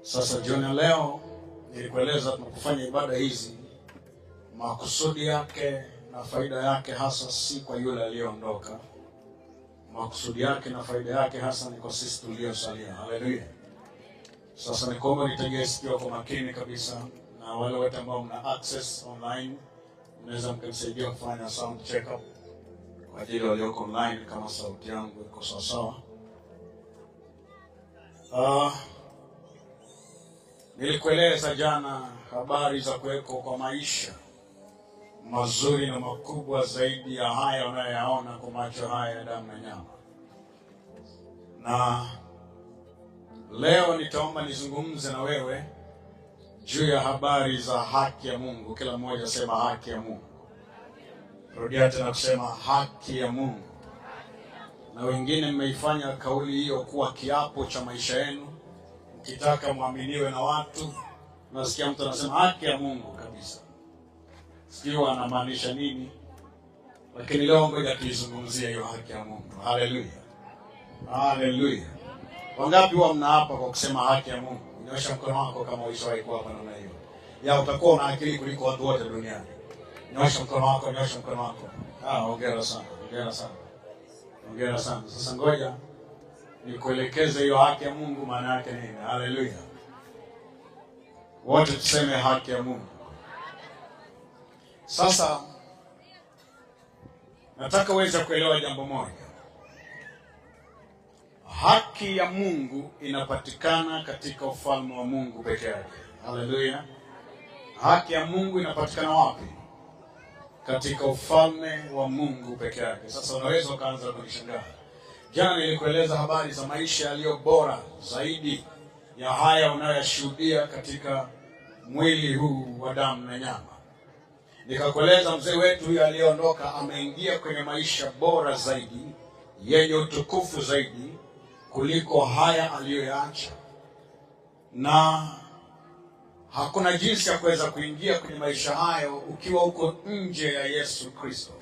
Sasa jioni leo nilikueleza tunapofanya ibada hizi, makusudi yake na faida yake hasa si kwa yule aliyeondoka. Makusudi yake na faida yake hasa ni kwa sisi tuliosalia. Haleluya. Sasa nikuomba nitegee sikio kwa makini kabisa, na wale wote ambao mna access online mnaweza mkanisaidia kufanya sound check up kwa ajili walioko online kama sauti yangu iko sawa sawa. Nilikueleza jana habari za kuweko kwa maisha mazuri na makubwa zaidi ya haya unayoyaona kwa macho haya ya damu na nyama. Na leo nitaomba nizungumze na wewe juu ya habari za haki ya Mungu. Kila mmoja sema haki ya Mungu. Rudia tena kusema haki ya Mungu. Na wengine mmeifanya kauli hiyo kuwa kiapo cha maisha yenu. Mkitaka muaminiwe na watu, nasikia mtu anasema haki ya Mungu kabisa. Sio anamaanisha nini? Lakini leo ngoja tuizungumzie hiyo haki ya Mungu. Haleluya. Haleluya. Wangapi huwa mnaapa kwa kusema haki ya Mungu? Nyosha mkono wako kama ulishawahi kuapa namna hiyo. Ya utakuwa una akili kuliko watu wote duniani. Nyosha mkono wako, nyosha mkono wako. Hongera sana. Hongera sana. Hongera sana. Sasa ngoja nikuelekeze hiyo haki ya Mungu maana yake nini. Haleluya. Wote tuseme haki ya Mungu. Sasa nataka uweze kuelewa jambo moja. Haki ya Mungu inapatikana katika ufalme wa Mungu peke yake. Haleluya. Haki ya Mungu inapatikana wapi? Katika ufalme wa Mungu peke yake. Sasa unaweza ukaanza kunishangaa. Jana nilikueleza habari za maisha yaliyo bora zaidi ya haya unayoyashuhudia katika mwili huu wa damu na nyama. Nikakueleza mzee wetu huyu aliyeondoka ameingia kwenye maisha bora zaidi, yenye utukufu zaidi kuliko haya aliyoyaacha. Na hakuna jinsi ya kuweza kuingia kwenye maisha hayo ukiwa uko nje ya Yesu Kristo.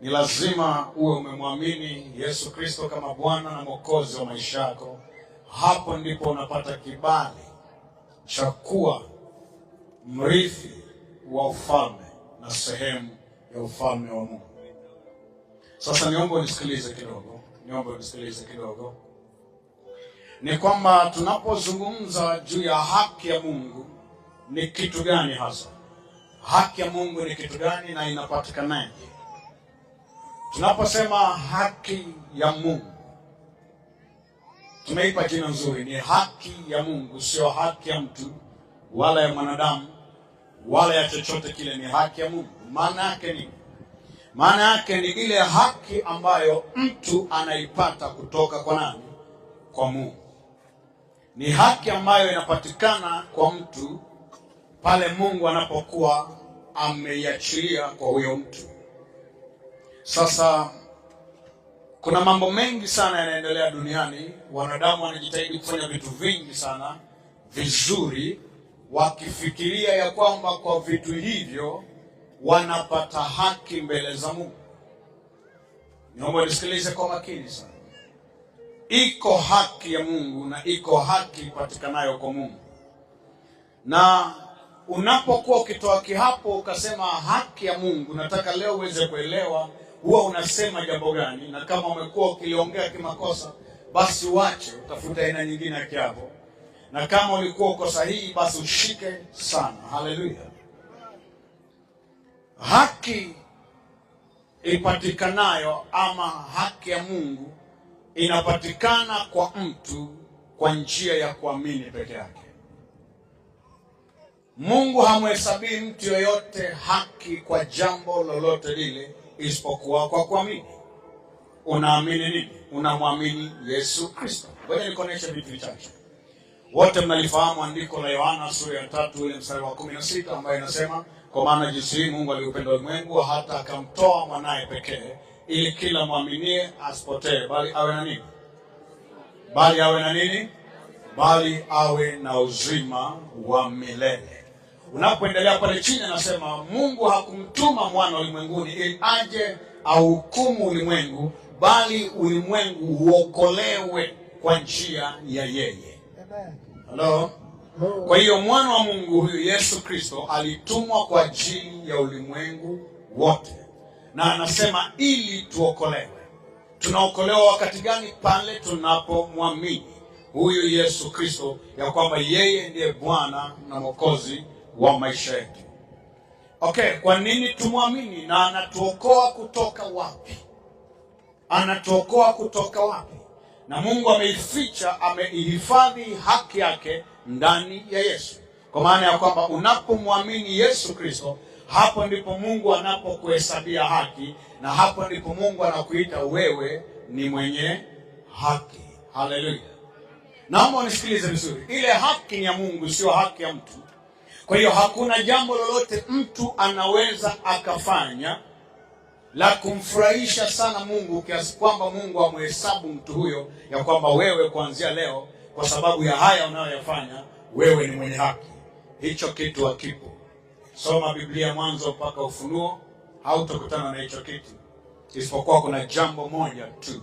Ni lazima uwe umemwamini Yesu Kristo kama Bwana na Mwokozi wa maisha yako. Hapo ndipo unapata kibali cha kuwa mrithi wa ufalme na sehemu ya ufalme wa Mungu. Sasa niombe unisikilize kidogo. Ni kwamba tunapozungumza juu ya haki ya Mungu, ni kitu gani hasa? Haki ya Mungu ni kitu gani na inapatikanaje? Tunaposema haki ya Mungu, tumeipa jina nzuri, ni haki ya Mungu, sio haki ya mtu wala ya mwanadamu wala ya chochote kile. Ni haki ya Mungu. Maana yake ni maana yake ni ile haki ambayo mtu anaipata kutoka kwa nani? Kwa Mungu. Ni haki ambayo inapatikana kwa mtu pale Mungu anapokuwa ameiachilia kwa huyo mtu. Sasa kuna mambo mengi sana yanaendelea duniani. Wanadamu wanajitahidi kufanya vitu vingi sana vizuri, wakifikiria ya kwamba kwa vitu hivyo wanapata haki mbele za Mungu. Naomba nisikilize kwa makini sana. Iko haki ya Mungu na iko haki ipatikanayo kwa Mungu. Na unapokuwa ukitoa kiapo ukasema haki ya Mungu, nataka leo uweze kuelewa huwa unasema jambo gani, na kama umekuwa ukiliongea kimakosa basi uache, utafuta aina nyingine ya kiapo. Na kama ulikuwa uko sahihi basi ushike sana. Haleluya. Haki ipatikanayo ama haki ya Mungu inapatikana kwa mtu kwa njia ya kuamini peke yake. Mungu hamhesabii mtu yoyote haki kwa jambo lolote lile isipokuwa kwa kuamini. Unaamini nini? Unamwamini Yesu Kristo. Ngoja nikuoneshe vitu vichache. Wote mnalifahamu andiko la Yohana sura ya 3 ile mstari wa 16 ambayo inasema, kwa maana jinsi Mungu aliupenda ulimwengu hata akamtoa mwanae pekee, ili kila muaminie asipotee bali awe na nini? Bali awe na nini? Bali awe na uzima wa milele. Unapoendelea pale chini anasema Mungu hakumtuma mwana ulimwenguni ili aje ahukumu ulimwengu, bali ulimwengu uokolewe kwa njia ya yeye. Hello? Kwa hiyo mwana wa Mungu huyu Yesu Kristo alitumwa kwa ajili ya ulimwengu wote, na anasema ili tuokolewe. Tunaokolewa wakati gani? Pale tunapomwamini huyu Yesu Kristo ya kwamba yeye ndiye Bwana na Mwokozi wa maisha yetu. Okay, kwa nini tumwamini? Na anatuokoa kutoka wapi? Anatuokoa kutoka wapi? Na Mungu ameificha, ameihifadhi haki yake ndani ya Yesu. Kwa maana ya kwamba unapomwamini Yesu Kristo, hapo ndipo Mungu anapokuhesabia haki, na hapo ndipo Mungu anakuita wewe ni mwenye haki. Haleluya. Naomba unisikilize vizuri. Ile haki ni ya Mungu, sio haki ya mtu. Kwa hiyo hakuna jambo lolote mtu anaweza akafanya la kumfurahisha sana Mungu kiasi kwamba Mungu amhesabu mtu huyo ya kwamba wewe kuanzia leo, kwa sababu ya haya unayoyafanya, wewe ni mwenye haki. Hicho kitu hakipo. Soma Biblia mwanzo mpaka Ufunuo, hautakutana na hicho kitu, isipokuwa kuna jambo moja tu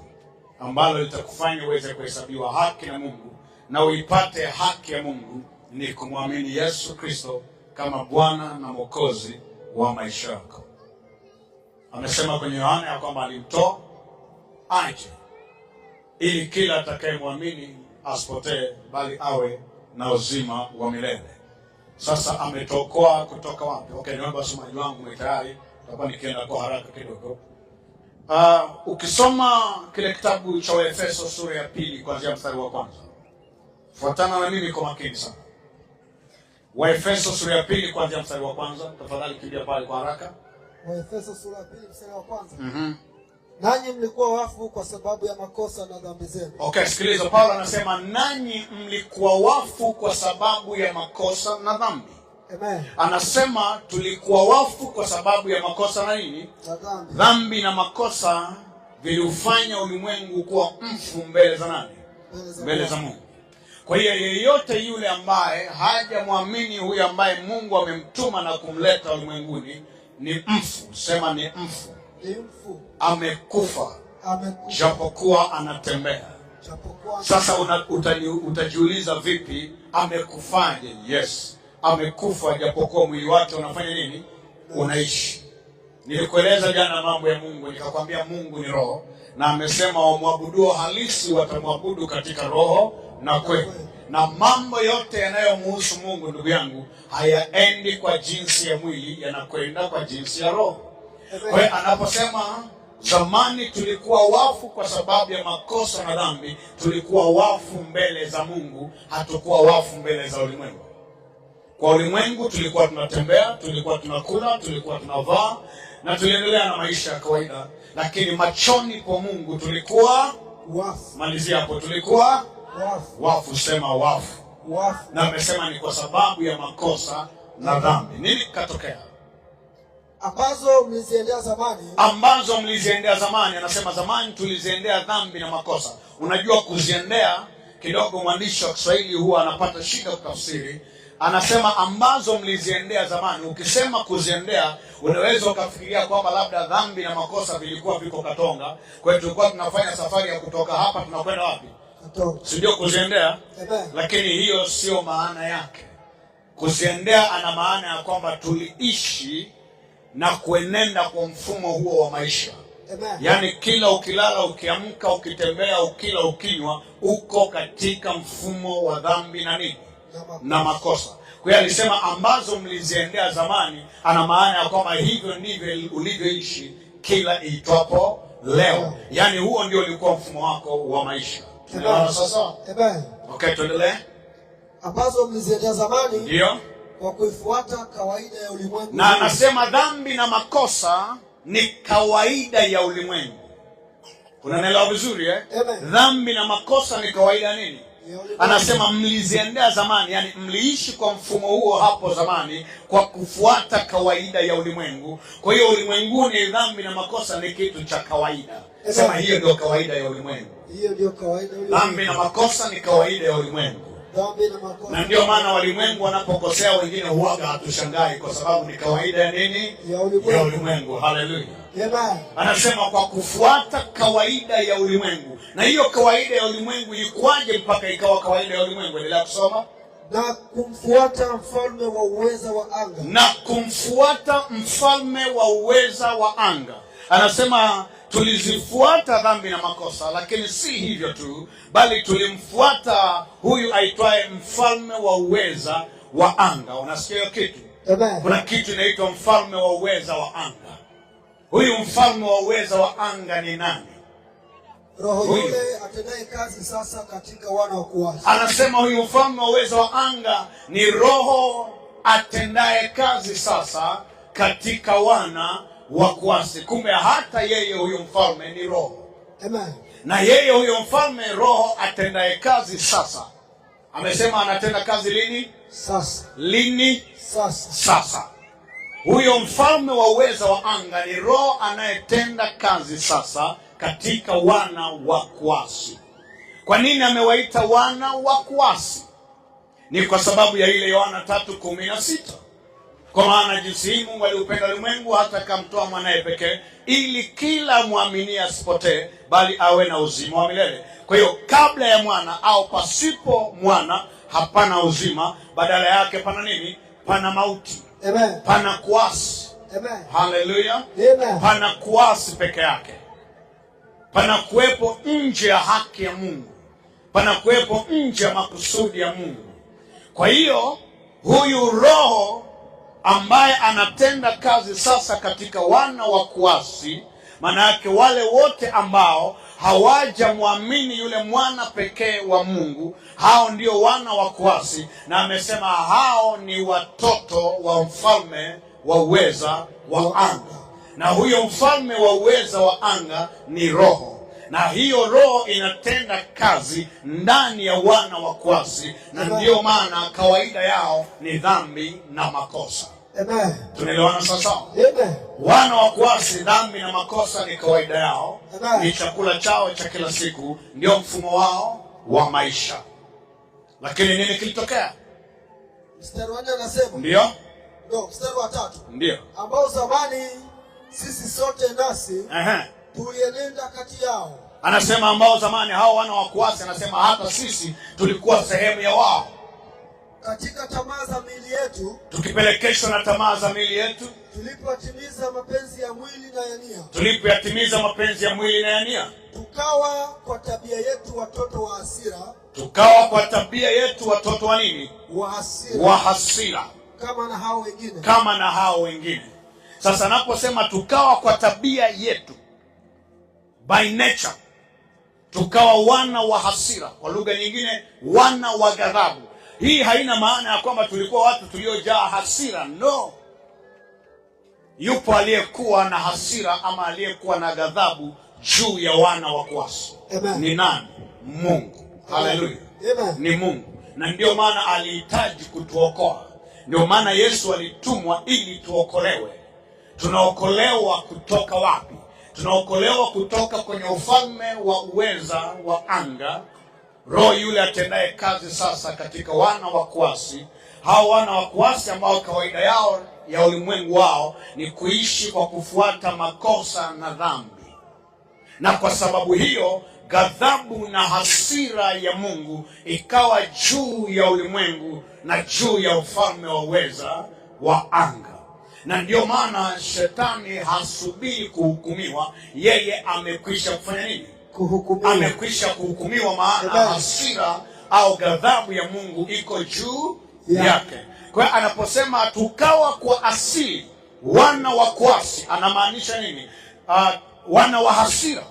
ambalo litakufanya uweze kuhesabiwa haki na Mungu na uipate haki ya Mungu, ni kumwamini Yesu Kristo kama Bwana na Mwokozi wa maisha yako. Amesema kwenye Yohana ya kwamba alimtoa aje ili kila atakayemwamini asipotee bali awe na uzima wa milele. Sasa ametokoa kutoka wapi? Okay, naomba somaji wangu mwe tayari, tutakuwa nikienda kwa haraka kidogo. Ukisoma kile kitabu cha Waefeso sura ya 2 kuanzia mstari wa 1. Fuatana na mimi kwa makini sana. Waefeso sura ya 2 kuanzia mstari wa 1, tafadhali kimbia pale kwa haraka. Waefeso sura ya 2 mstari wa 1. Nanyi mlikuwa wafu kwa sababu ya makosa na dhambi zenu. Okay, sikiliza, Paulo anasema nanyi mlikuwa wafu kwa sababu ya makosa na dhambi. Amen. Anasema tulikuwa wafu kwa sababu ya makosa na nini? Dhambi. Dhambi na makosa viliufanya ulimwengu kuwa mfu mbele za nani? Mbele za Mungu. Kwa hiyo yeyote yule ambaye hajamwamini huyu ambaye Mungu amemtuma na kumleta ulimwenguni ni mfu. Sema ni mfu. Ni mfu. Amekufa. Amekufa. Japokuwa anatembea. Japokuwa. Sasa utajiuliza vipi amekufaje? Yes, amekufa japokuwa mwili wake unafanya nini? Unaishi. Nilikueleza jana mambo ya Mungu, nikakwambia Mungu ni roho, na amesema wamwabuduo halisi watamwabudu katika roho na kweli. Na mambo yote yanayomhusu Mungu, ndugu yangu, hayaendi kwa jinsi ya mwili, yanakwenda kwa jinsi ya roho. Kwa hiyo anaposema zamani tulikuwa wafu kwa sababu ya makosa na dhambi, tulikuwa wafu mbele za Mungu, hatukuwa wafu mbele za ulimwengu. Kwa ulimwengu tulikuwa tunatembea, tulikuwa tunakula, tulikuwa tunavaa na tuliendelea na maisha ya kawaida, lakini machoni kwa Mungu tulikuwa wafu. Malizia hapo, tulikuwa wafu. Wafu, sema wafu. Wafu. Na amesema ni kwa sababu ya makosa na dhambi. Nini katokea? Ambazo mliziendea zamani. Ambazo mliziendea zamani. Anasema zamani tuliziendea dhambi na makosa. Unajua kuziendea kidogo, mwandishi wa Kiswahili huwa anapata shida kutafsiri. Anasema ambazo mliziendea zamani. Ukisema kuziendea, unaweza ukafikiria kwamba labda dhambi na makosa vilikuwa viko Katonga. Kwa hiyo tulikuwa tunafanya safari ya kutoka hapa tunakwenda wapi? Katonga. Si ndio kuziendea? Amen. Lakini hiyo sio maana yake. Kuziendea ana maana ya kwamba tuliishi na kuenenda kwa mfumo huo wa maisha. Amen. Yaani kila ukilala, ukiamka, ukitembea, ukila, ukinywa, uko katika mfumo wa dhambi na nini? Na makosa. Kwa hiyo alisema ambazo mliziendea zamani, ana maana ya kwamba hivyo ndivyo ulivyoishi kila itwapo leo. Yaani huo ndio ulikuwa mfumo wako wa maisha. Tunaona sasa? Amen. Okay, tuendelee. Ambazo mliziendea zamani. Ndio. Kwa kuifuata kawaida ya ulimwengu. Na anasema dhambi na makosa ni kawaida ya ulimwengu. Unanielewa vizuri eh? Amen. Dhambi na makosa ni kawaida nini? Anasema mliziendea zamani, yani mliishi kwa mfumo huo hapo zamani kwa kufuata kawaida ya ulimwengu. Kwa hiyo ulimwenguni dhambi na makosa ni kitu cha kawaida. Sema hiyo ndio kawaida ya ulimwengu. Hiyo ndio kawaida ya ulimwengu. Dhambi na makosa ni kawaida ya ulimwengu. Dhambi na makosa. Na ndio maana walimwengu wanapokosea wengine huaga hatushangai, kwa sababu ni kawaida ya nini? Ya ulimwengu. Haleluya. Amen. Anasema kwa kufuata kawaida ya ulimwengu. Na hiyo kawaida ya ulimwengu ilikuwaje mpaka ikawa kawaida ya ulimwengu? Endelea kusoma. na kumfuata mfalme wa uweza wa anga. Na kumfuata mfalme wa uweza wa anga. Anasema tulizifuata dhambi na makosa, lakini si hivyo tu, bali tulimfuata huyu aitwaye mfalme wa uweza wa anga. Unasikia hiyo kitu? Amen. Kuna kitu inaitwa mfalme wa uweza wa anga. Huyu mfalme wa uweza wa anga ni nani? Roho yule atendaye kazi sasa katika wana wa kuasi. Anasema huyu mfalme wa uweza wa anga ni roho atendaye kazi sasa katika wana wa kuasi. Kumbe hata yeye huyu mfalme ni roho. Amen. Na yeye huyo mfalme roho atendaye kazi sasa. Amesema anatenda kazi lini? Sasa. Lini? Sasa. Sasa. Huyo mfalme wa uweza wa anga ni roho anayetenda kazi sasa katika wana wa kuasi. Kwa nini amewaita wana wa kuasi? Ni kwa sababu ya ile Yohana 3:16. Kwa maana jinsi hii Mungu aliupenda ulimwengu hata akamtoa mwanae pekee, ili kila muamini asipotee bali awe na uzima wa milele. Kwa hiyo kabla ya mwana au pasipo mwana hapana uzima, badala yake pana nini? Pana mauti. Amen. Pana kuasi. Amen. Hallelujah. Amen. Pana kuasi peke yake. Pana kuwepo nje ya haki ya Mungu. Pana kuwepo nje ya makusudi ya Mungu. Kwa hiyo huyu roho ambaye anatenda kazi sasa katika wana wa kuasi, maana yake wale wote ambao hawajamwamini yule mwana pekee wa Mungu, hao ndio wana wa kuasi. Na amesema hao ni watoto wa mfalme wa uweza wa anga. Na huyo mfalme wa uweza wa anga ni roho. Na hiyo roho inatenda kazi ndani ya wana wa kuasi, na ndio maana kawaida yao ni dhambi na makosa. Amen. Tunaelewana sasa? Amen. Wana wa kuasi, dhambi na makosa ni kawaida yao. Amen. Ni chakula chao cha kila siku, ndio mfumo wao wa maisha. Lakini nini kilitokea? Mstari wa 4 anasema. Ndio? Ndio, mstari wa 3. Ndio. Ambao zamani sisi sote nasi tulienenda kati yao. Anasema ambao zamani, hao wana wa kuasi, anasema hata sisi tulikuwa sehemu ya wao. Katika tamaa za miili yetu, tukipelekeshwa na tamaa za miili yetu, tulipoyatimiza mapenzi ya mwili na ya nia. Tulipoyatimiza mapenzi ya mwili na ya nia. Tukawa kwa tabia yetu watoto wa hasira. Tukawa kwa tabia yetu watoto wa nini? Wa hasira. Wa hasira. Kama na hao wengine. Kama na hao wengine. Sasa naposema tukawa kwa tabia yetu, by nature, tukawa wana wa hasira. Kwa lugha nyingine, wana wa ghadhabu. Hii haina maana ya kwamba tulikuwa watu tuliojaa hasira. No. Yupo aliyekuwa na hasira ama aliyekuwa na ghadhabu juu ya wana wa kuasi. Ni nani? Mungu. Haleluya. Ni Mungu. Na ndio maana alihitaji kutuokoa. Ndio maana Yesu alitumwa ili tuokolewe. Tunaokolewa kutoka wapi? Tunaokolewa kutoka kwenye ufalme wa uweza wa anga. Roho yule atendaye kazi sasa katika wana wa kuasi. Hao wana wa kuasi ambao kawaida yao ya ulimwengu wao ni kuishi kwa kufuata makosa na dhambi. Na kwa sababu hiyo ghadhabu na hasira ya Mungu ikawa juu ya ulimwengu na juu ya ufalme wa uweza wa anga. Na ndio maana shetani hasubiri kuhukumiwa, yeye amekwisha kufanya nini? Kuhukumiwa. Amekwisha kuhukumiwa, maana hasira au ghadhabu ya Mungu iko juu yake. Kwa hiyo anaposema tukawa kwa asili wana wa kuasi, anamaanisha nini? Wana wa hasira.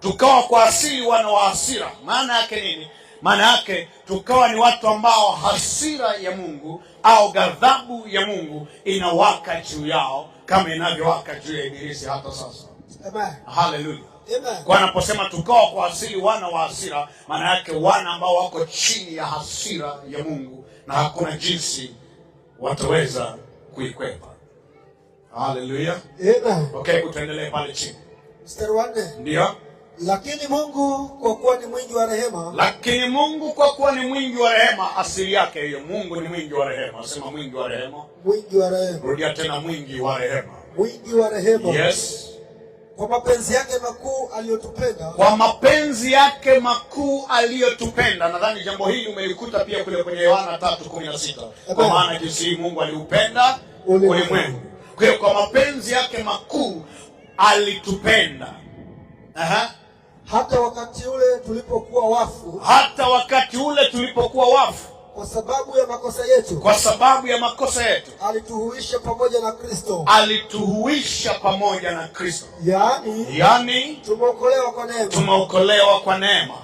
Tukawa kwa asili wana wa hasira. Maana yake nini? Maana yake tukawa ni watu ambao hasira ya Mungu au ghadhabu ya Mungu inawaka juu yao kama inavyowaka juu ya Ibilisi hata sasa. Amen. Hallelujah. Amen. Kwa anaposema tukawa kwa asili wana wa hasira, maana yake wana ambao wako chini ya hasira ya Mungu na hakuna jinsi wataweza kuikwepa. Hallelujah. Amen. Okay, tuendelee pale chini. Mstari wa 4. Ndio. Lakini Mungu kwa kuwa ni mwingi wa rehema. Lakini Mungu kwa kuwa ni mwingi wa rehema, asili yake hiyo. Mungu ni mwingi wa rehema. Sema mwingi wa rehema. Mwingi wa rehema. Rudia tena, mwingi wa rehema. Mwingi wa rehema. Yes. kwa mapenzi yake makuu aliyotupenda. Kwa mapenzi yake makuu aliyotupenda. Nadhani jambo hili umelikuta pia kule kwenye Yohana 3:16. Kwa maana jinsi Mungu aliupenda ulimwengu. Kwa hiyo kwa mapenzi yake makuu alitupenda. Hata wakati ule tulipokuwa wafu. Hata wakati ule tulipokuwa wafu. Kwa sababu ya makosa yetu. Kwa sababu ya makosa yetu. Alituhuisha pamoja na Kristo. Alituhuisha pamoja na Kristo. Yaani tumeokolewa kwa neema. Tumeokolewa kwa neema.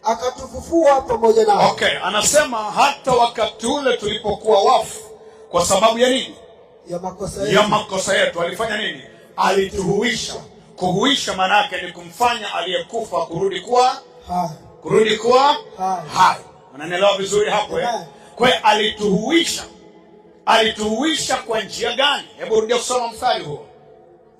Akatufufua pamoja naye. Okay, anasema hata wakati ule tulipokuwa wafu. Kwa sababu ya nini? Ya makosa yetu. Ya makosa yetu. Alifanya nini? Alituhuisha. Kuhuisha maana yake ni kumfanya aliyekufa kurudi kuwa hai. Kurudi kuwa hai. Unanielewa vizuri hapo eh? Kwa hiyo alituhuisha. Alituhuisha kwa njia gani? Hebu rudia kusoma mstari huo.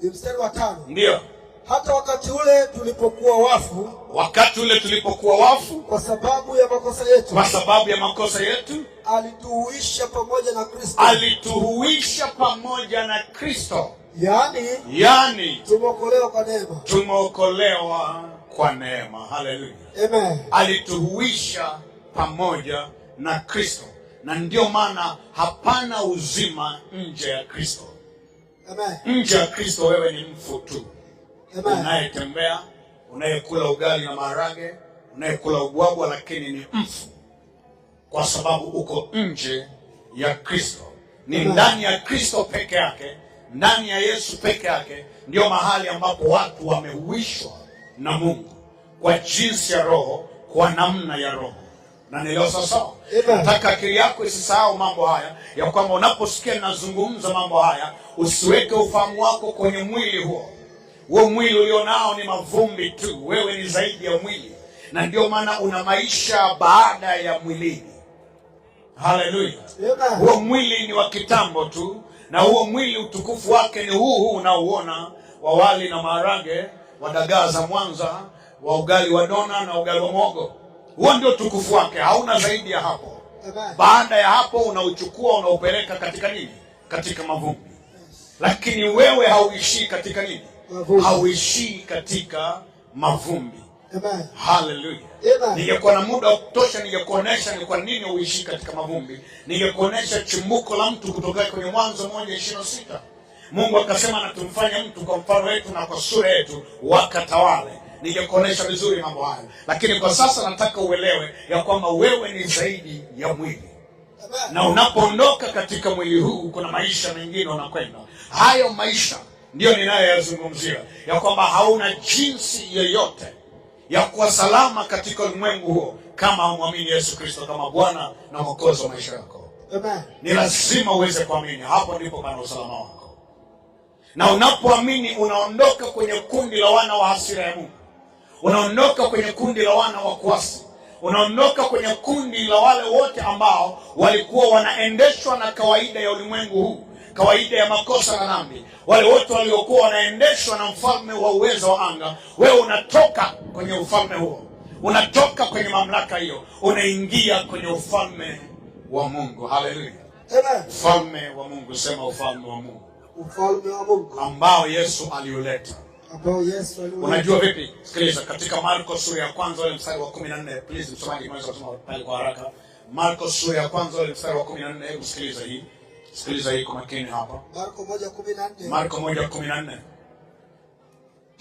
Ni mstari wa 5. Ndio. Hata wakati ule tulipokuwa wafu. Wakati ule tulipokuwa wafu. Kwa sababu ya makosa yetu. Kwa sababu ya makosa yetu. Alituhuisha pamoja na Kristo. Alituhuisha pamoja na Kristo. Yaani tumeokolewa kwa neema. Tumeokolewa kwa neema. Haleluya. Amen. Alituhuisha pamoja na Kristo. Na ndio maana hapana uzima nje ya Kristo. Amen. Nje ya Kristo wewe ni mfu tu. Amen. Unayetembea, unayekula ugali na maharage, unayekula ubwabwa, lakini ni mfu. Kwa sababu uko nje ya Kristo. Ni ndani ya Kristo peke yake, ndani ya Yesu peke yake ndio mahali ambapo watu wamehuishwa na Mungu kwa jinsi ya roho, kwa namna ya roho. Na nileo sasa nataka akili yako isisahau mambo haya, ya kwamba unaposikia ninazungumza mambo haya usiweke ufahamu wako kwenye mwili huo. Huo mwili ulionao ni mavumbi tu. Wewe ni zaidi ya mwili, na ndio maana una maisha baada ya mwilini. Haleluya. Huo mwili ni wa kitambo tu, na huo mwili utukufu wake ni huu unaouona, wa wali na maharage, wa dagaa za Mwanza, wa ugali wa dona na ugali wa mwogo. Huo ndio utukufu wake, hauna zaidi ya hapo. Baada ya hapo unauchukua unaupeleka katika nini? Katika mavumbi. Lakini wewe hauishii katika nini? Hauishii katika mavumbi. Amen. Hallelujah. Ningekuwa na muda wa kutosha ningekuonesha ni kwa nini uishi katika mavumbi. Ningekuonesha chimbuko la mtu kutoka kwenye Mwanzo 1:26. Mungu akasema na tumfanye mtu kwa mfano wetu na kwa sura yetu wakatawale. Ningekuonesha vizuri mambo hayo. Lakini kwa sasa nataka uelewe ya kwamba wewe ni zaidi ya mwili. Na unapoondoka katika mwili huu kuna maisha mengine unakwenda. Hayo maisha ndio ninayoyazungumzia, ya kwamba hauna jinsi yoyote ya kuwa salama katika ulimwengu huo kama humwamini Yesu Kristo kama Bwana na Mwokozi wa maisha yako. Amen. Ni lazima uweze kuamini, hapo ndipo pana usalama wako. Na unapoamini unaondoka kwenye kundi la wana wa hasira ya Mungu. Unaondoka kwenye kundi la wana wa kuasi. Unaondoka kwenye kundi la wale wote ambao walikuwa wanaendeshwa na kawaida ya ulimwengu huu, kawaida ya makosa na dhambi. Wale wote waliokuwa wanaendeshwa na mfalme wa uwezo wa anga. Wewe unatoka kwenye ufalme huo, unatoka kwenye mamlaka hiyo, unaingia kwenye ufalme wa Mungu. Haleluya. Amen. Ufalme wa Mungu, sema ufalme wa Mungu. Ufalme wa Mungu ambao Yesu aliuleta. Unajua vipi? Sikiliza katika Marko sura ya kwanza ile mstari wa 14. Please msomaji mwanzo kusoma pale kwa haraka. Marko sura ya kwanza ile mstari wa 14. Hebu sikiliza hii. Sikiliza hii kwa makini hapa. Marko 1:14. Marko 1:14.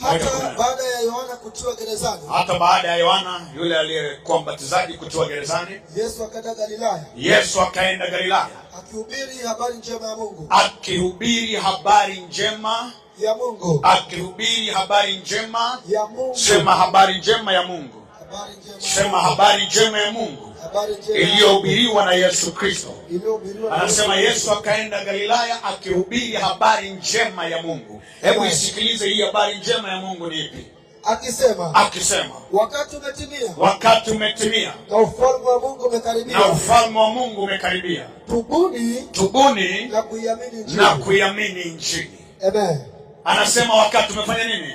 Hata baada ya Yohana kutiwa gerezani. Hata baada ya Yohana yule aliyekuwa mbatizaji kutiwa gerezani, Yesu akaenda Galilaya. Yesu akaenda Galilaya. Akihubiri habari njema ya Mungu. Akihubiri habari njema ya Mungu. Akihubiri habari njema ya Mungu. Sema habari njema ya Mungu. Habari njema. Sema habari njema ya Mungu. Iliyohubiriwa na Yesu Kristo. Anasema Yesu akaenda Galilaya akihubiri habari njema ya Mungu. Hebu isikilize hii habari njema ya Mungu ni ipi? Akisema wakati umetimia. Wakati umetimia. Na ufalme wa Mungu umekaribia. Na ufalme wa Mungu umekaribia. Tubuni na kuiamini Injili. Amen. Anasema wakati umefanya nini?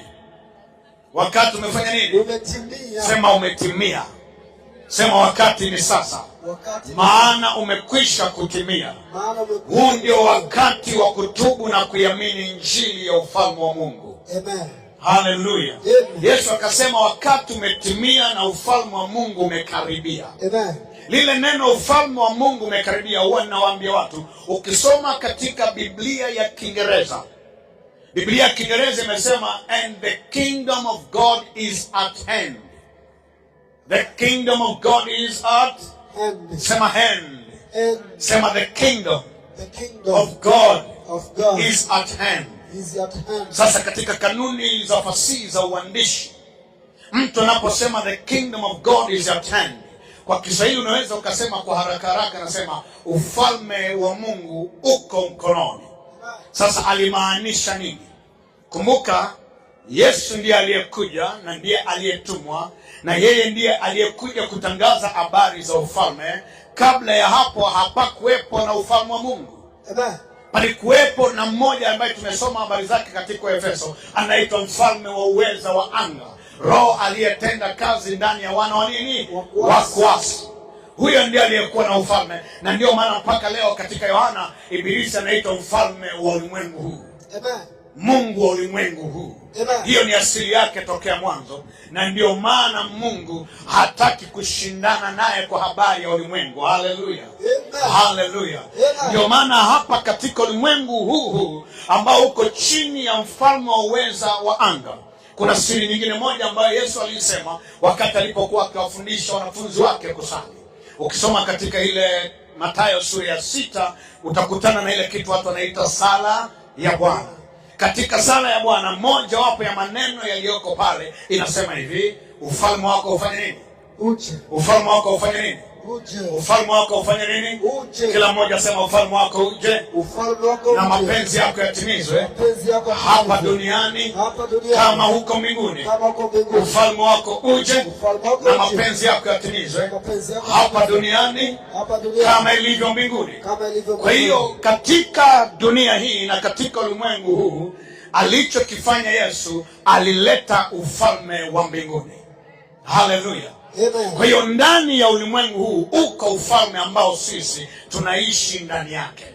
Wakati umefanya nini? Umetimia. Sema umetimia. Sema wakati ni sasa. Maana umekwisha kutimia. Huu ndio wakati wa kutubu na kuiamini Injili ya ufalme wa Mungu. Amen. Haleluya. Yesu akasema wakati umetimia na ufalme wa Mungu umekaribia. Amen. Lile neno ufalme wa Mungu umekaribia, huwa ninawaambia watu, ukisoma katika Biblia ya Kiingereza, Biblia ya Kiingereza imesema and the kingdom of God is at hand. The kingdom of God is at hand. Sema hand. Sema the kingdom of God is at hand. Sasa katika kanuni za fasihi za uandishi, mtu anaposema the kingdom of God is at hand, kwa Kiswahili unaweza ukasema kwa haraka haraka, nasema ufalme wa Mungu uko mkononi. Sasa alimaanisha nini? Kumbuka Yesu ndiye aliyekuja na ndiye aliyetumwa, na yeye ndiye aliyekuja kutangaza habari za ufalme. Kabla ya hapo hapakuwepo na ufalme wa Mungu. Palikuwepo na mmoja ambaye tumesoma habari zake katika Efeso, anaitwa mfalme wa uweza wa anga, roho aliyetenda kazi ndani ya wana wa nini? Wa kuasi. Huyo ndiye aliyekuwa na ufalme, na ndio maana mpaka leo katika Yohana Ibilisi anaitwa mfalme wa ulimwengu huu. Mungu wa ulimwengu huu. Hiyo ni asili yake tokea mwanzo, na ndio maana Mungu hataki kushindana naye kwa habari ya ulimwengu. Haleluya. Haleluya. Ndio maana hapa katika ulimwengu huu ambao uko chini ya mfalme wa uweza wa anga, kuna siri nyingine moja ambayo Yesu alisema wakati alipokuwa akiwafundisha wanafunzi wake kusali. Ukisoma katika ile Mathayo sura ya 6 utakutana na ile kitu watu wanaita sala ya Bwana. Katika sala ya Bwana, moja wapo ya maneno yaliyoko pale inasema hivi, ufalme wako ufanye nini? Uje. Ufalme wako ufanye nini? Uje. Ufalme wako ufanye nini? Uje. Kila mmoja sema ufalme wako uje. Ufalme wako uje. Na mapenzi yako yatimizwe. Mapenzi yako hapa duniani kama huko mbinguni. Kama huko mbinguni. Ufalme wako uje. Ufalme wako na mapenzi yako yatimizwe hapa duniani kama ilivyo mbinguni. Kwa hiyo katika dunia hii na katika ulimwengu huu, alichokifanya Yesu, alileta ufalme wa mbinguni. Haleluya. Kwa hiyo ndani ya ulimwengu huu uko ufalme ambao sisi tunaishi ndani yake.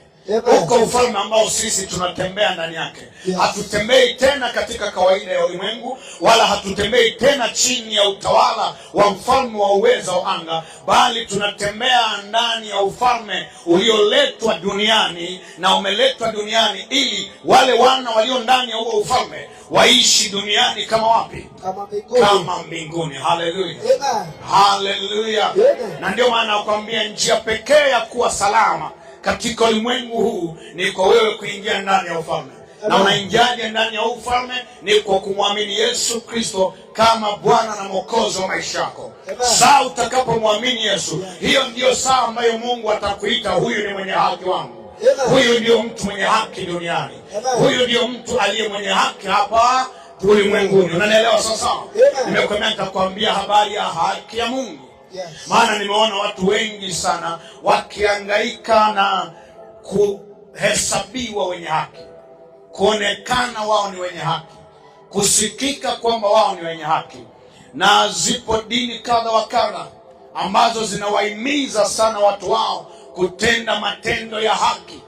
Uko ufalme ambao sisi tunatembea ndani yake. Hatutembei tena katika kawaida ya ulimwengu, wala hatutembei tena chini ya utawala wa mfalme wa uweza wa anga, bali tunatembea ndani ya ufalme ulioletwa duniani, na umeletwa duniani ili wale wana walio ndani ya huo ufalme waishi duniani kama wapi? Kama mbinguni. Haleluya. Haleluya. Na ndio maana nakwambia njia pekee ya kuwa salama katika ulimwengu huu ni kwa wewe kuingia ndani ya ufalme. Na unaingiaje ndani ya ufalme? Ni kwa kumwamini Yesu Kristo kama Bwana na Mwokozi wa maisha yako. Saa utakapomwamini Yesu, hiyo ndiyo saa ambayo Mungu atakuita, huyu ni mwenye haki wangu. Huyu ndio mtu mwenye haki duniani. Huyu ndio mtu aliye mwenye haki hapa ulimwenguni. Unanielewa sasa? Nimekwambia nitakwambia habari ya haki ya Mungu. Maana nimeona watu wengi sana wakihangaika na kuhesabiwa wenye haki, kuonekana wao ni wenye haki, kusikika kwamba wao ni wenye haki. Na zipo dini kadha wa kadha ambazo zinawahimiza sana watu wao kutenda matendo ya haki,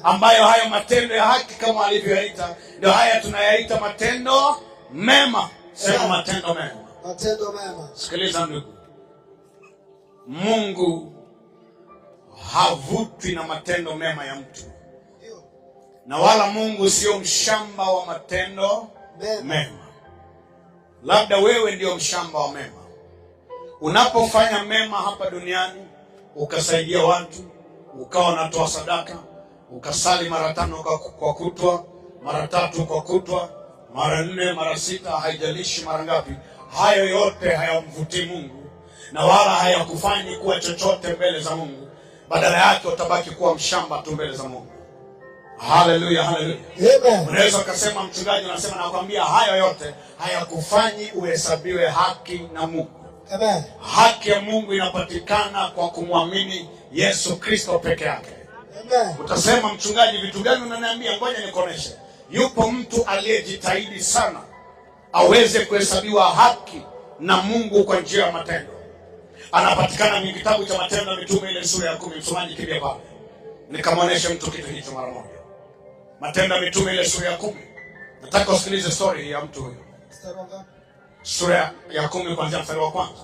ambayo hayo matendo ya haki kama alivyoyaita ndio haya tunayaita matendo mema. Sema matendo mema. Matendo mema. Sikiliza ndugu, Mungu havutwi na matendo mema ya mtu, na wala Mungu sio mshamba wa matendo mema. Labda wewe ndio mshamba wa mema. Unapofanya mema hapa duniani, ukasaidia watu, ukawa unatoa sadaka, ukasali mara 5 kwa kutwa, mara 3 kwa kutwa, mara 4, mara 6, haijalishi mara ngapi, hayo yote hayamvutii Mungu na wala hayakufanyi kuwa chochote mbele za Mungu. Badala yake utabaki kuwa mshamba tu mbele za Mungu. Haleluya, haleluya. Unaweza kusema mchungaji, unasema nakwambia hayo yote hayakufanyi uhesabiwe haki na Mungu. Amen. Haki ya Mungu inapatikana kwa kumwamini Yesu Kristo peke yake. Amen. Utasema mchungaji, vitu gani unaniambia? Ngoja nikuoneshe. Yupo mtu aliyejitahidi sana aweze kuhesabiwa haki na Mungu kwa njia ya matendo. Anapatikana ni kitabu cha Matendo ya Mitume ile sura ya 10. Msomaji kibia pale, nikamwonyesha mtu kitu hicho mara moja. Matendo ya Mitume ile sura ya 10. Nataka usikilize story ya mtu huyo. Sura ya 10 kuanzia mstari wa kwanza.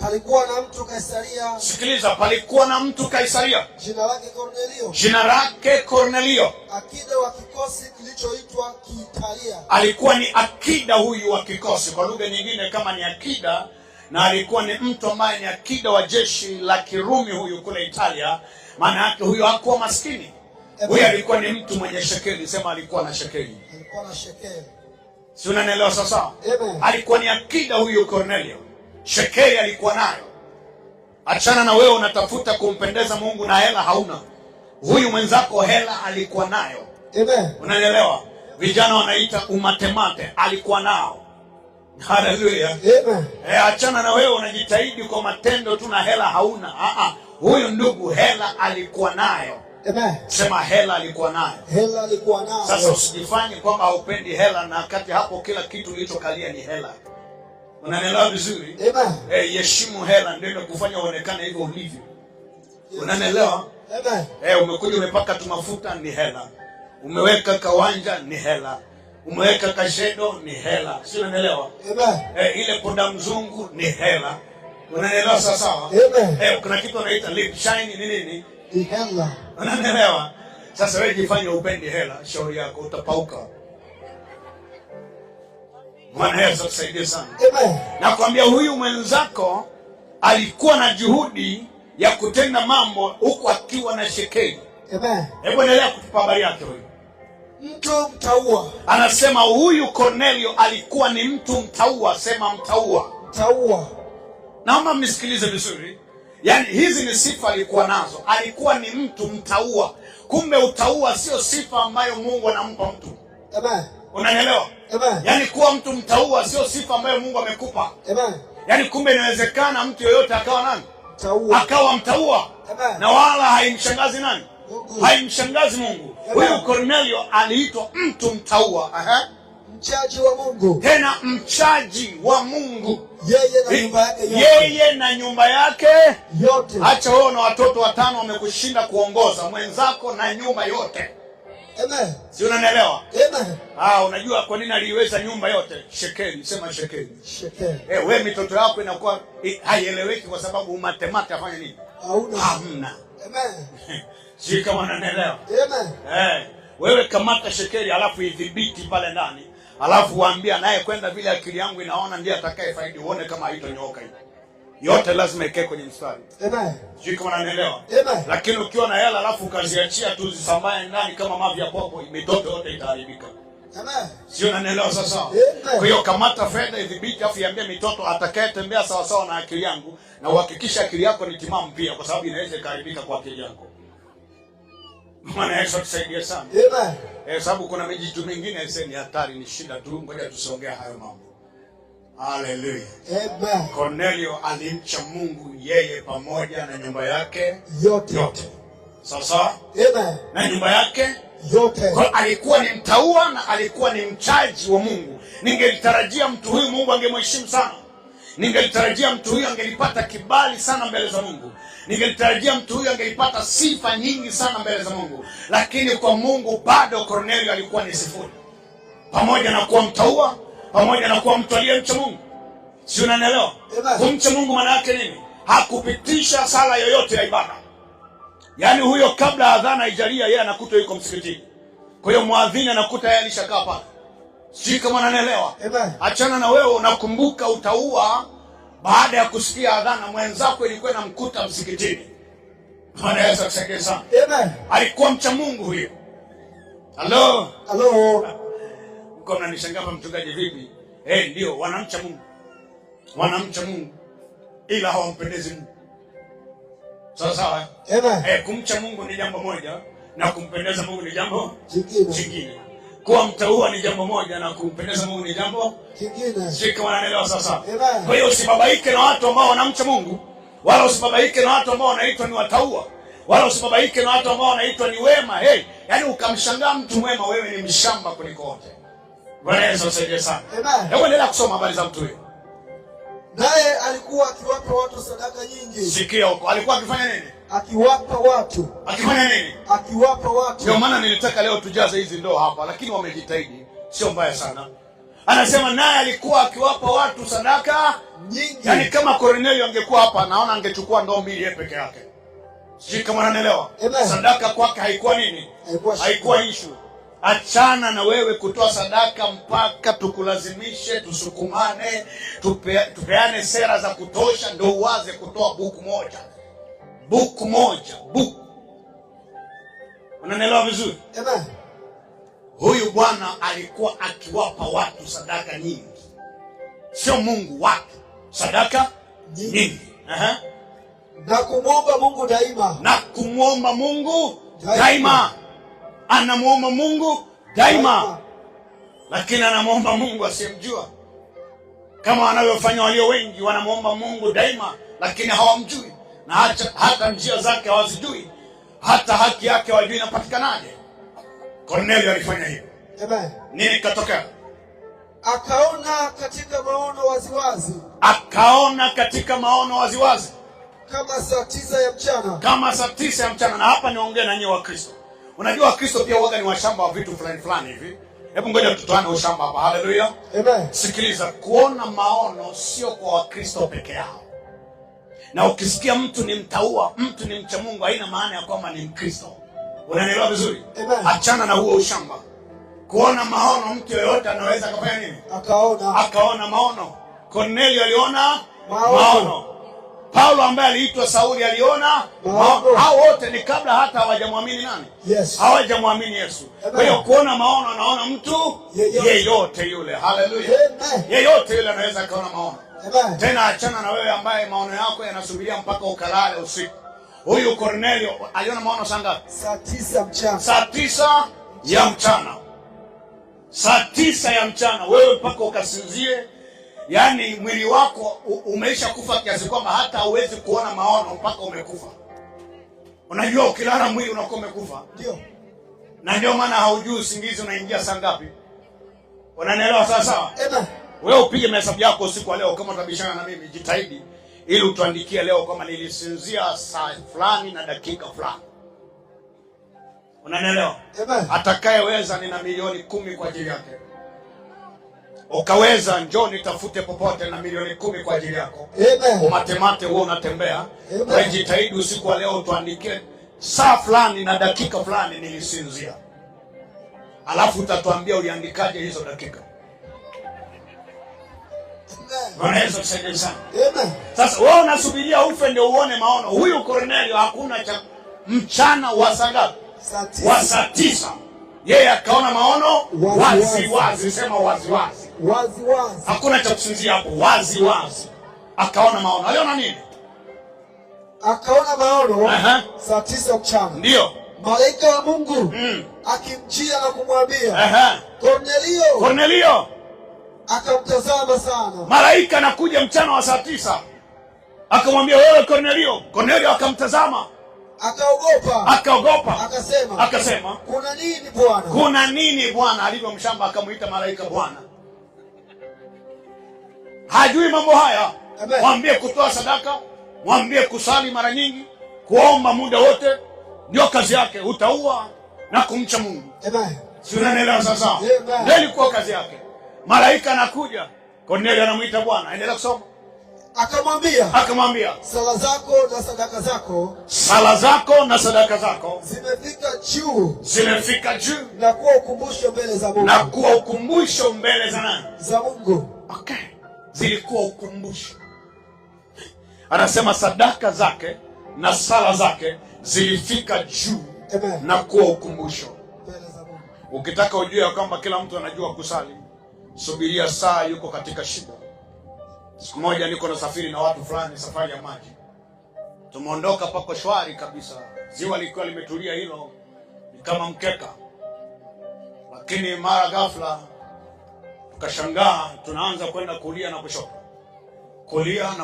Palikuwa na mtu Kaisaria. Sikiliza, palikuwa na mtu Kaisaria. Jina lake Kornelio. Jina lake Kornelio. Akida wa kikosi kilichoitwa Kiitalia. Alikuwa ni akida huyu wa kikosi, kwa lugha nyingine kama ni akida, na alikuwa ni mtu ambaye ni akida wa jeshi la Kirumi huyu kule Italia. Maana yake huyu hakuwa maskini. Huyu alikuwa ni mtu mwenye shekeli, sema alikuwa na shekeli. Alikuwa na shekeli. Si unanielewa sasa? Amen. Alikuwa ni akida huyu Kornelio. Shekeli alikuwa nayo. Achana na wewe unatafuta kumpendeza Mungu na hela hauna. Huyu mwenzako hela alikuwa nayo. Amen. Unanielewa? Vijana wanaita umatemate, alikuwa nao. Haleluya. Amen. Achana na wewe unajitahidi kwa matendo tu na hela hauna. Huyu ndugu hela alikuwa nayo. Amen. Sema hela alikuwa nayo. Hela alikuwa nayo. Sasa usijifanye kwamba haupendi hela na kati hapo kila kitu ulichokalia ni hela. Unanielewa vizuri? Amen. Heshimu hela ndio kufanya uonekane hivyo ulivyo. Unanielewa? Amen. Umekuja umepaka tu mafuta ni hela. Umeweka kawanja ni hela. Umeweka kashedo ni hela. Si unanielewa? Amen. Ile poda mzungu ni hela. Unanielewa sasa? Amen. Kuna kitu wanaita lip shine ni nini? Ni hela. Unanielewa? Sasa wewe jifanye upendi hela, shauri yako utapauka. Bwana Yesu akusaidie sana. Amen. Nakwambia huyu mwenzako alikuwa na juhudi ya kutenda mambo huku akiwa na shekeli. Amen. Hebu endelea kutupa habari yake huyu. Mtu mtaua. Anasema huyu Kornelio alikuwa ni mtu mtaua, sema mtaua. Mtaua. Naomba mnisikilize vizuri. Yaani hizi ni sifa alikuwa nazo. Alikuwa ni mtu mtaua. Kumbe utaua sio sifa ambayo Mungu anampa mtu. Amen. Unanielewa? Amen. Yaani kuwa mtu mtaua sio sifa ambayo Mungu amekupa. Amen. Yaani kumbe inawezekana mtu yoyote akawa nani? Mtaua. Akawa mtaua. Amen. Na wala haimshangazi nani? Mungu. Haimshangazi Mungu. Huyu Kornelio aliitwa mtu mtaua. Mchaji wa Mungu. Tena mchaji wa Mungu. Yeye na nyumba yake yote. Yeye na nyumba yake yote. Acha wewe na watoto 5 wamekushinda kuongoza, mwenzako na nyumba yote. Amen. Si unanielewa? Amen. Unajua kwa nini aliweza nyumba yote? Shekeli, sema shekeli. Shekeli. Wewe mitoto yako inakuwa haieleweki kwa sababu umatemate afanye nini? Hamna. Amen. Si kama unanielewa? Amen. Wewe kamata shekeli alafu idhibiti pale ndani. Alafu waambia naye kwenda vile akili yangu inaona ndiye atakaye faidi, uone kama haitonyooka hivi. Yote lazima ikae kwenye mstari. Amen. Sio kama unanielewa? Amen. Lakini ukiwa na hela alafu ukaziachia tu zisambae ndani kama mavi ya popo, mitoto yote itaharibika. Amen. Sio unanielewa sasa? Kwa hiyo kamata fedha idhibiti afu iambie mitoto atakayetembea sawa sawa na akili yangu, na uhakikisha akili yako ni timamu pia kwa sababu inaweza ikaharibika kwa akili yako. Maana Yesu atusaidie sana. Amen. Sababu kuna mijitu mingine ni hatari, ni shida tu, ngoja tusongea hayo mambo. Haleluya. Amen. Kornelio alimcha Mungu yeye pamoja na nyumba yake yote. Sasa Amen. Na nyumba yake yote. Kwa alikuwa ni mtaua na alikuwa ni mchaji wa Mungu. Ningelitarajia mtu huyu Mungu angemheshimu sana. Ningelitarajia mtu huyu angelipata kibali sana mbele za Mungu. Ningelitarajia mtu huyu angelipata sifa nyingi sana mbele za Mungu. Lakini kwa Mungu bado Kornelio alikuwa ni sifuri. Pamoja na kuwa mtaua, pamoja na kuwa mtu aliyemcha Mungu. Si unanielewa? Kumcha Mungu maana yake nini? Hakupitisha sala yoyote ya ibada. Yaani huyo kabla adhana haijalia yeye anakuta yuko msikitini. Kwa hiyo muadhini anakuta yeye alishakaa pale. Si kama unanielewa? Achana na wewe unakumbuka utaua baada ya kusikia adhana, mwenzako ilikuwa inamkuta msikitini. Bwana Yesu akusaidie sana. Amen. Alikuwa mcha Mungu huyo. Halo. Mko mnanishangaa mchungaji vipi? Ndio wanamcha Mungu. Wanamcha Mungu ila hawampendezi Mungu. Sawa? Amen. Kumcha Mungu ni jambo moja na kumpendeza Mungu ni jambo jingine. Kuwa mtaua ni jambo moja na kumpendeza Mungu ni jambo jingine. Shika wanaelewa sasa. Kwa hiyo usibabaike na watu ambao wanamcha Mungu, wala usibabaike na watu ambao wanaitwa ni wataua, wala usibabaike na watu ambao wanaitwa ni wema. Yaani ukamshangaa mtu mwema, wewe ni mshamba kuliko wote. Bwana Yesu asaidie sana. Hebu endelea kusoma habari za mtu huyo. Naye alikuwa akiwapa watu sadaka nyingi. Sikia huko. Alikuwa akifanya nini? Akiwapa watu. Akifanya nini? Akiwapa watu. Ndio maana nilitaka leo tujaze hizi ndoo hapa, lakini wamejitahidi. sio mbaya sana. Anasema naye alikuwa akiwapa watu sadaka nyingi. Yaani kama Kornelio angekuwa hapa, naona angechukua ndoo mbili yeye peke yake. Sijui kama unanielewa. Sadaka kwake haikuwa nini? Haikuwa issue. Achana na wewe kutoa sadaka mpaka tukulazimishe, tusukumane, tupeane sera za kutosha ndio uwaze kutoa buku moja. Unanielewa vizuri? Amen. Huyu bwana alikuwa akiwapa watu sadaka nyingi. Sio Mungu, watu sadaka nyingi. Na kumwomba Mungu daima. Na kumwomba Mungu daima. Anamwomba Mungu daima. Lakini anamwomba Mungu asiyemjua. Kama wanavyofanya walio wengi, wanamwomba Mungu daima lakini hawamjui, na hata njia zake hawazijui, hata haki yake hawajui inapatikanaje. Kornelio alifanya hivyo. Amen. Nini katokea? Akaona katika maono waziwazi. Akaona katika maono waziwazi. Kama saa 9 ya mchana. Kama saa 9 ya mchana. Na hapa niongee na nyinyi wa Kristo. Unajua Wakristo pia waga ni washamba wa vitu fulani hivi. Hebu ngoja tutoane ushamba hapa. Haleluya. Amen. Sikiliza, kuona maono sio kwa Wakristo peke yao. Na ukisikia mtu ni mtaua, mtu ni mcha Mungu, haina maana ya kwamba ni Mkristo. Unanielewa vizuri? Amen. Achana na huo ushamba. Kuona maono, mtu yeyote anaweza kufanya nini? Akaona maono. Kornelio aliona maono. Paulo ambaye aliitwa Sauli aliona maono. Hao wote ni kabla hata hawajamwamini nani? Yes. Hawajamwamini Yesu. Kwa hiyo kuona maono, anaona mtu yeyote yule. Haleluya. Yeyote yule anaweza kuona maono. Amen. Tena achana na wewe ambaye maono yako yanasubiria mpaka ukalale usiku. Huyu Kornelio aliona maono saa ngapi? Saa 9 mchana. Saa 9 ya mchana. Saa 9 ya mchana wewe mpaka ukasinzie, yani mwili wako umeisha kufa kiasi kwamba hata huwezi kuona maono mpaka umekufa. Unajua ukilala mwili unakuwa umekufa. Ndio. Na ndio maana haujui usingizi unaingia saa ngapi. Unanielewa sawa? Amen. Wewe upige mahesabu yako usiku wa leo, kama utabishana na mimi jitahidi ili utuandikie leo kama nilisinzia saa fulani na dakika fulani. Unanielewa? Amen. Atakayeweza nina milioni 10 kwa ajili yake. Ukaweza njoo nitafute popote na milioni 10 kwa ajili yako. Amen. Umatemate wewe unatembea. Wewe jitahidi usiku wa leo tuandikie saa fulani na dakika fulani nilisinzia. Alafu utatuambia uliandikaje hizo dakika. Unaweza kusaidia sana. Amen. Sasa wewe unasubiria ufe ndio uone maono. Huyu Kornelio hakuna cha mchana wa saa ngapi? Wa saa 9. Yeye akaona maono wazi. Sema wazi. Hakuna cha kusinzia hapo, wazi. Akaona maono. Aliona nini? Akaona maono saa 9 mchana. Ndio. Malaika wa Mungu akimjia na kumwambia, Kornelio. Akamtazama sana. Malaika anakuja mchana wa saa 9. Akamwambia wewe Kornelio. Kornelio akamtazama. Akaogopa. Akasema, kuna nini Bwana? Kuna nini Bwana? Alivyomshamba akamuita malaika Bwana. Hajui mambo haya. Mwambie kutoa sadaka, mwambie kusali mara nyingi, kuomba muda wote, ndio kazi yake. Utaua na kumcha Mungu. Amen. Si unanielewa sasa? Ndio ilikuwa kazi yake. Malaika anakuja, Kornelio anamuita Bwana. Endelea kusoma. Akamwambia, sala zako na sadaka zako zimefika juu na kuwa ukumbusho mbele za Mungu. Na kuwa ukumbusho mbele za nani? Za Mungu. Okay. Zilikuwa ukumbusho. Anasema sadaka zake na sala zake zilifika juu. Amen. Na kuwa ukumbusho mbele za Mungu. Ukitaka ujue ya kwamba kila mtu anajua kusali, subiria saa yuko katika shida. Siku moja niko nasafiri na watu fulani, safari ya maji. Tumeondoka pako shwari kabisa. Ziwa lilikuwa limetulia, hilo ni kama mkeka. Lakini mara ghafla tukashangaa, tunaanza kwenda kulia na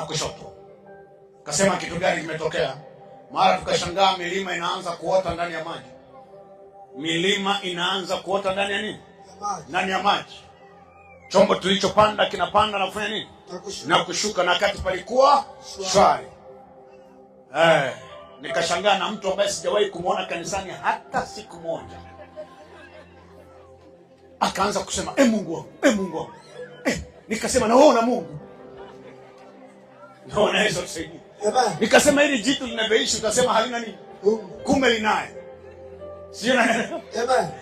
kushoto. Kasema kitu gani kimetokea? Mara tukashangaa milima inaanza kuota ndani ya maji. Milima inaanza kuota ndani ya nini? Ndani ya maji. Chombo tulichopanda kinapanda na kufanya nini? Na kushuka, na kati palikuwa shwari. Nikashangaa na mtu ambaye sijawahi kumuona kanisani hata siku moja. akaanza kusema Mungu wangu, Mungu wangu. Nikasema naona Mungu. Naona Yesu tusaidie. Nikasema hili jitu linavyoishi utasema halina nini? Kumbe linaye. Sio na.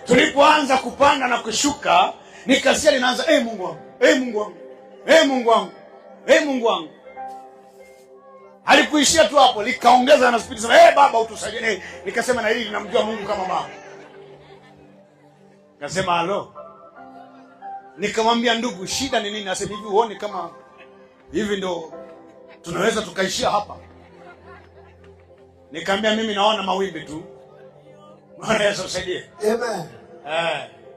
Tulipoanza kupanda na kushuka, nikasikia linaanza Mungu wangu, Mungu wangu, Mungu wangu, Mungu wangu. Alikuishia tu hapo, likaongeza na spidi sema Baba utusaidie. Nikasema na hili linamjua Mungu kama mama. Nikasema halo. Nikamwambia ndugu, shida ni nini? Asema hivi, uone kama hivi ndo tunaweza tukaishia hapa. Nikamwambia mimi naona mawimbi tu. Bwana Yesu asaidie. Amen.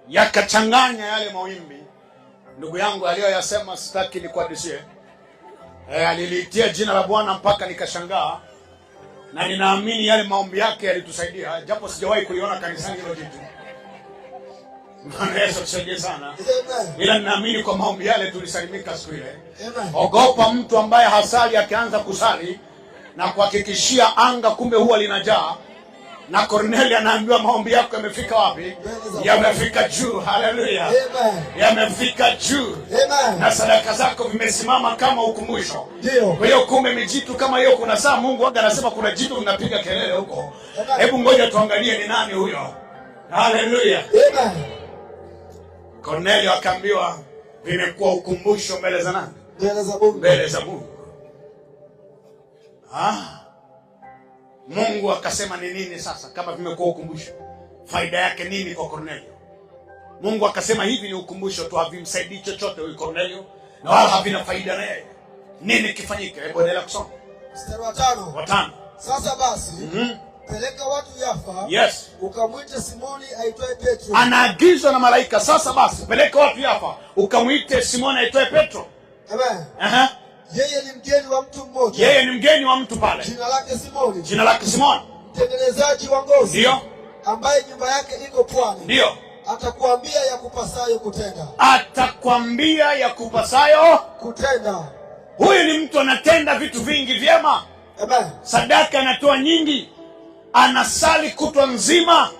Yakachanganya yale mawimbi. Ndugu yangu aliyoyasema sitaki nikuhadisie. Aliliitia jina la Bwana mpaka nikashangaa. Na ninaamini yale maombi yake yalitusaidia, japo sijawahi kuliona kanisani hilo jitu. Bwana Yesu asaidie sana. Ila ninaamini kwa maombi yale tulisalimika siku ile. Ogopa mtu ambaye hasali akianza kusali na kuhakikishia anga kumbe huwa linajaa. Na Kornelio anaambiwa maombi yako yamefika wapi? Yamefika juu. Haleluya. Yamefika juu. Na sadaka zako vimesimama kama ukumbusho. Kwa hiyo kumbe mijitu kama hiyo, kuna saa Mungu waga anasema kuna jitu linapiga kelele huko. Hebu ngoja tuangalie ni nani huyo. Haleluya. Kornelio akaambiwa vimekuwa ukumbusho mbele za nani? Mbele za Mungu. Mbele za Mungu. Mungu akasema ni nini sasa kama vimekuwa ukumbusho? Faida yake nini kwa Kornelio? Mungu akasema hivi ni ukumbusho tu, havimsaidii chochote huyu Kornelio na wala havina faida na yeye. Nini kifanyike? Hebu endelea kusoma. Mstari wa 5. Sasa basi, peleka watu Yafa. Yes. Ukamwite Simoni aitwaye Petro. Anaagizwa na malaika, sasa basi peleka watu Yafa, ukamwite Simoni aitwaye Petro. Amen. Yeye ni mgeni wa mtu mmoja. Yeye ni mgeni wa mtu pale. Jina lake Simoni. Jina lake Simoni. Mtengenezaji wa ngozi. Ndio. Ambaye nyumba yake iko pwani. Ndio. Atakwambia yakupasayo kutenda. Atakwambia yakupasayo kutenda. Huyu ni mtu anatenda vitu vingi vyema. Amen. Sadaka anatoa nyingi. Anasali kutwa nzima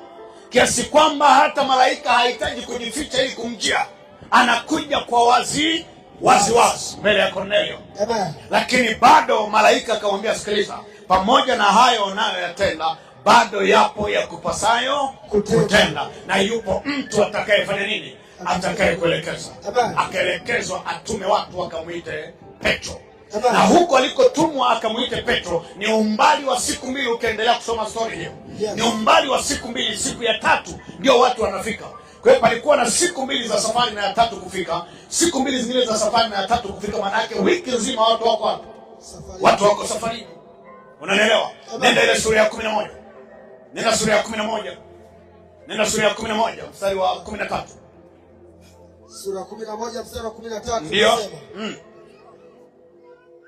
kiasi kwamba hata malaika hahitaji kujificha ili kumjia. Anakuja kwa wazi mbele ya Kornelio. Amen. Lakini bado malaika akamwambia, sikiliza, pamoja na hayo unayoyatenda bado yapo yakupasayo kutenda. Na yupo mtu atakayefanya nini? Atakayekuelekeza. Akaelekezwa atume watu wakamwite Petro. Na huko alikotumwa akamwite Petro ni umbali wa siku 2. Ukiendelea kusoma story hiyo, ni umbali wa siku 2. Siku ya 3 ndio watu wanafika. Kwa hiyo palikuwa na siku 2 za safari na ya 3 kufika. Siku 2 zingine za safari na ya 3 kufika, maana yake wiki nzima watu wako hapo. Watu wako safarini. Unanielewa? Nenda ile sura ya 11. Nenda sura ya 11. Nenda sura ya 11 mstari wa 13. Sura ya 11 mstari wa 13. Ndio.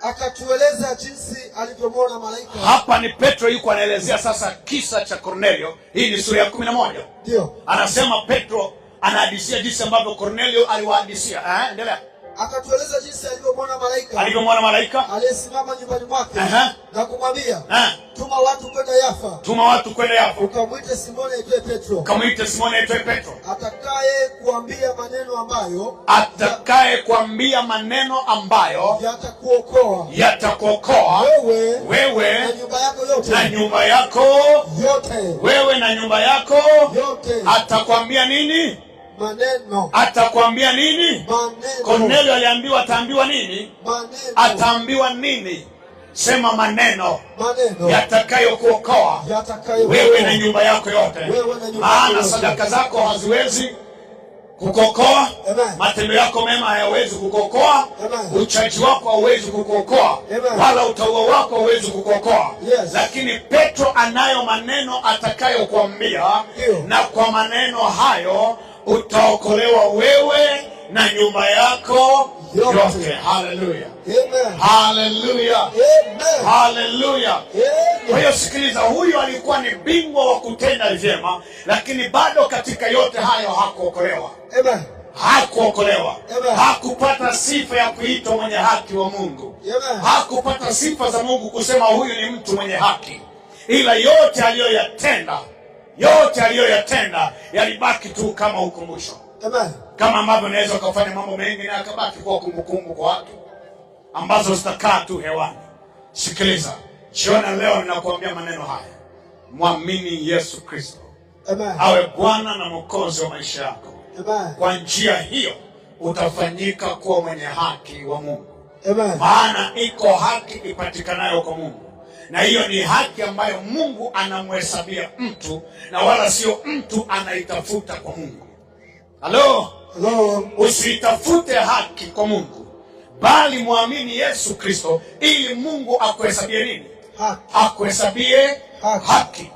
Akatueleza jinsi alivyomwona malaika. Hapa ni Petro yuko anaelezea sasa kisa cha Kornelio. Hii ni sura ya 11. Ndio. Anasema Petro anahadisia jinsi ambavyo Kornelio aliwahadisia. Endelea. Akatueleza jinsi alivyomwona malaika. Alivyomwona malaika aliyesimama nyumbani mwake na kumwambia, tuma watu kwenda Yafa. Tuma watu kwenda Yafa. Ukamwite Simoni aitwaye Petro. Ukamwite Simoni aitwaye Petro. Atakaye kuambia maneno ambayo yatakuokoa. Yatakuokoa. Wewe na nyumba yako yote. Na nyumba yako yote. Wewe na nyumba yako yote. Atakwambia nini? Maneno. Atakwambia nini? Maneno. Kornelio aliambiwa ataambiwa nini? Maneno. Ataambiwa nini? Sema maneno. Maneno. Yatakayokuokoa. Wewe na nyumba yako yote. Maana sadaka zako haziwezi kukokoa. Matendo yako mema hayawezi kukokoa. Uchaji wako hauwezi kukokoa. Wala utaua wako hauwezi kukokoa. Lakini Petro anayo maneno atakayokuambia, na kwa maneno hayo utaokolewa wewe na nyumba yako yote. Haleluya. Haleluya. Haleluya. Kwa hiyo sikiliza, huyu alikuwa ni bingwa wa kutenda vyema, lakini bado katika yote hayo hakuokolewa. Hakuokolewa. Hakupata sifa ya kuitwa mwenye haki wa Mungu. Hakupata sifa za Mungu kusema huyu ni mtu mwenye haki. Ila yote aliyoyatenda yalibaki tu kama ukumbusho. Amen. Kama ambavyo unaweza ukafanya mambo mengi na akabaki kwa kumbukumbu kwa watu ambazo zitakaa tu hewani. Sikiliza, jiona leo ninakuambia maneno haya. Mwamini Yesu Kristo. Amen. Awe Bwana na Mwokozi wa maisha yako. Amen. Kwa njia hiyo utafanyika kuwa mwenye haki wa Mungu. Amen. Maana iko haki ipatikanayo kwa Mungu, na hiyo ni haki ambayo Mungu anamhesabia mtu, na wala sio mtu anaitafuta kwa Mungu. Halo? Hello. Usitafute haki kwa Mungu, bali muamini Yesu Kristo ili Mungu akuhesabie nini? Haki. Akuhesabie haki.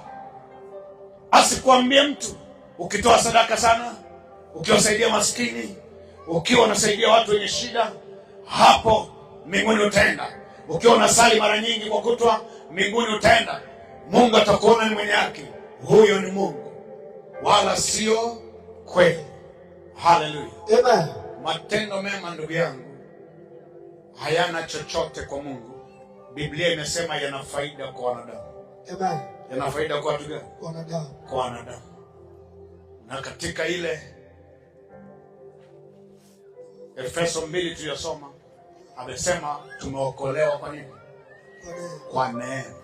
Asikwambie mtu ukitoa sadaka sana, ukiwasaidia maskini, ukiwa unasaidia watu wenye shida, hapo mbinguni utaenda. Ukiwa unasali mara nyingi kwa kutwa, mbinguni utaenda. Mungu atakuona ni mwenye haki. Huyo ni Mungu, wala sio kweli. Haleluya. Amen. Matendo mema, ndugu yangu, hayana chochote kwa Mungu. Biblia imesema yana faida kwa wanadamu. Amen. Yana faida kwa watu gani? Wanadamu. Kwa wanadamu. Na katika ile Efeso 2 tuliyosoma, amesema tumeokolewa kwa nini? Kwa neema,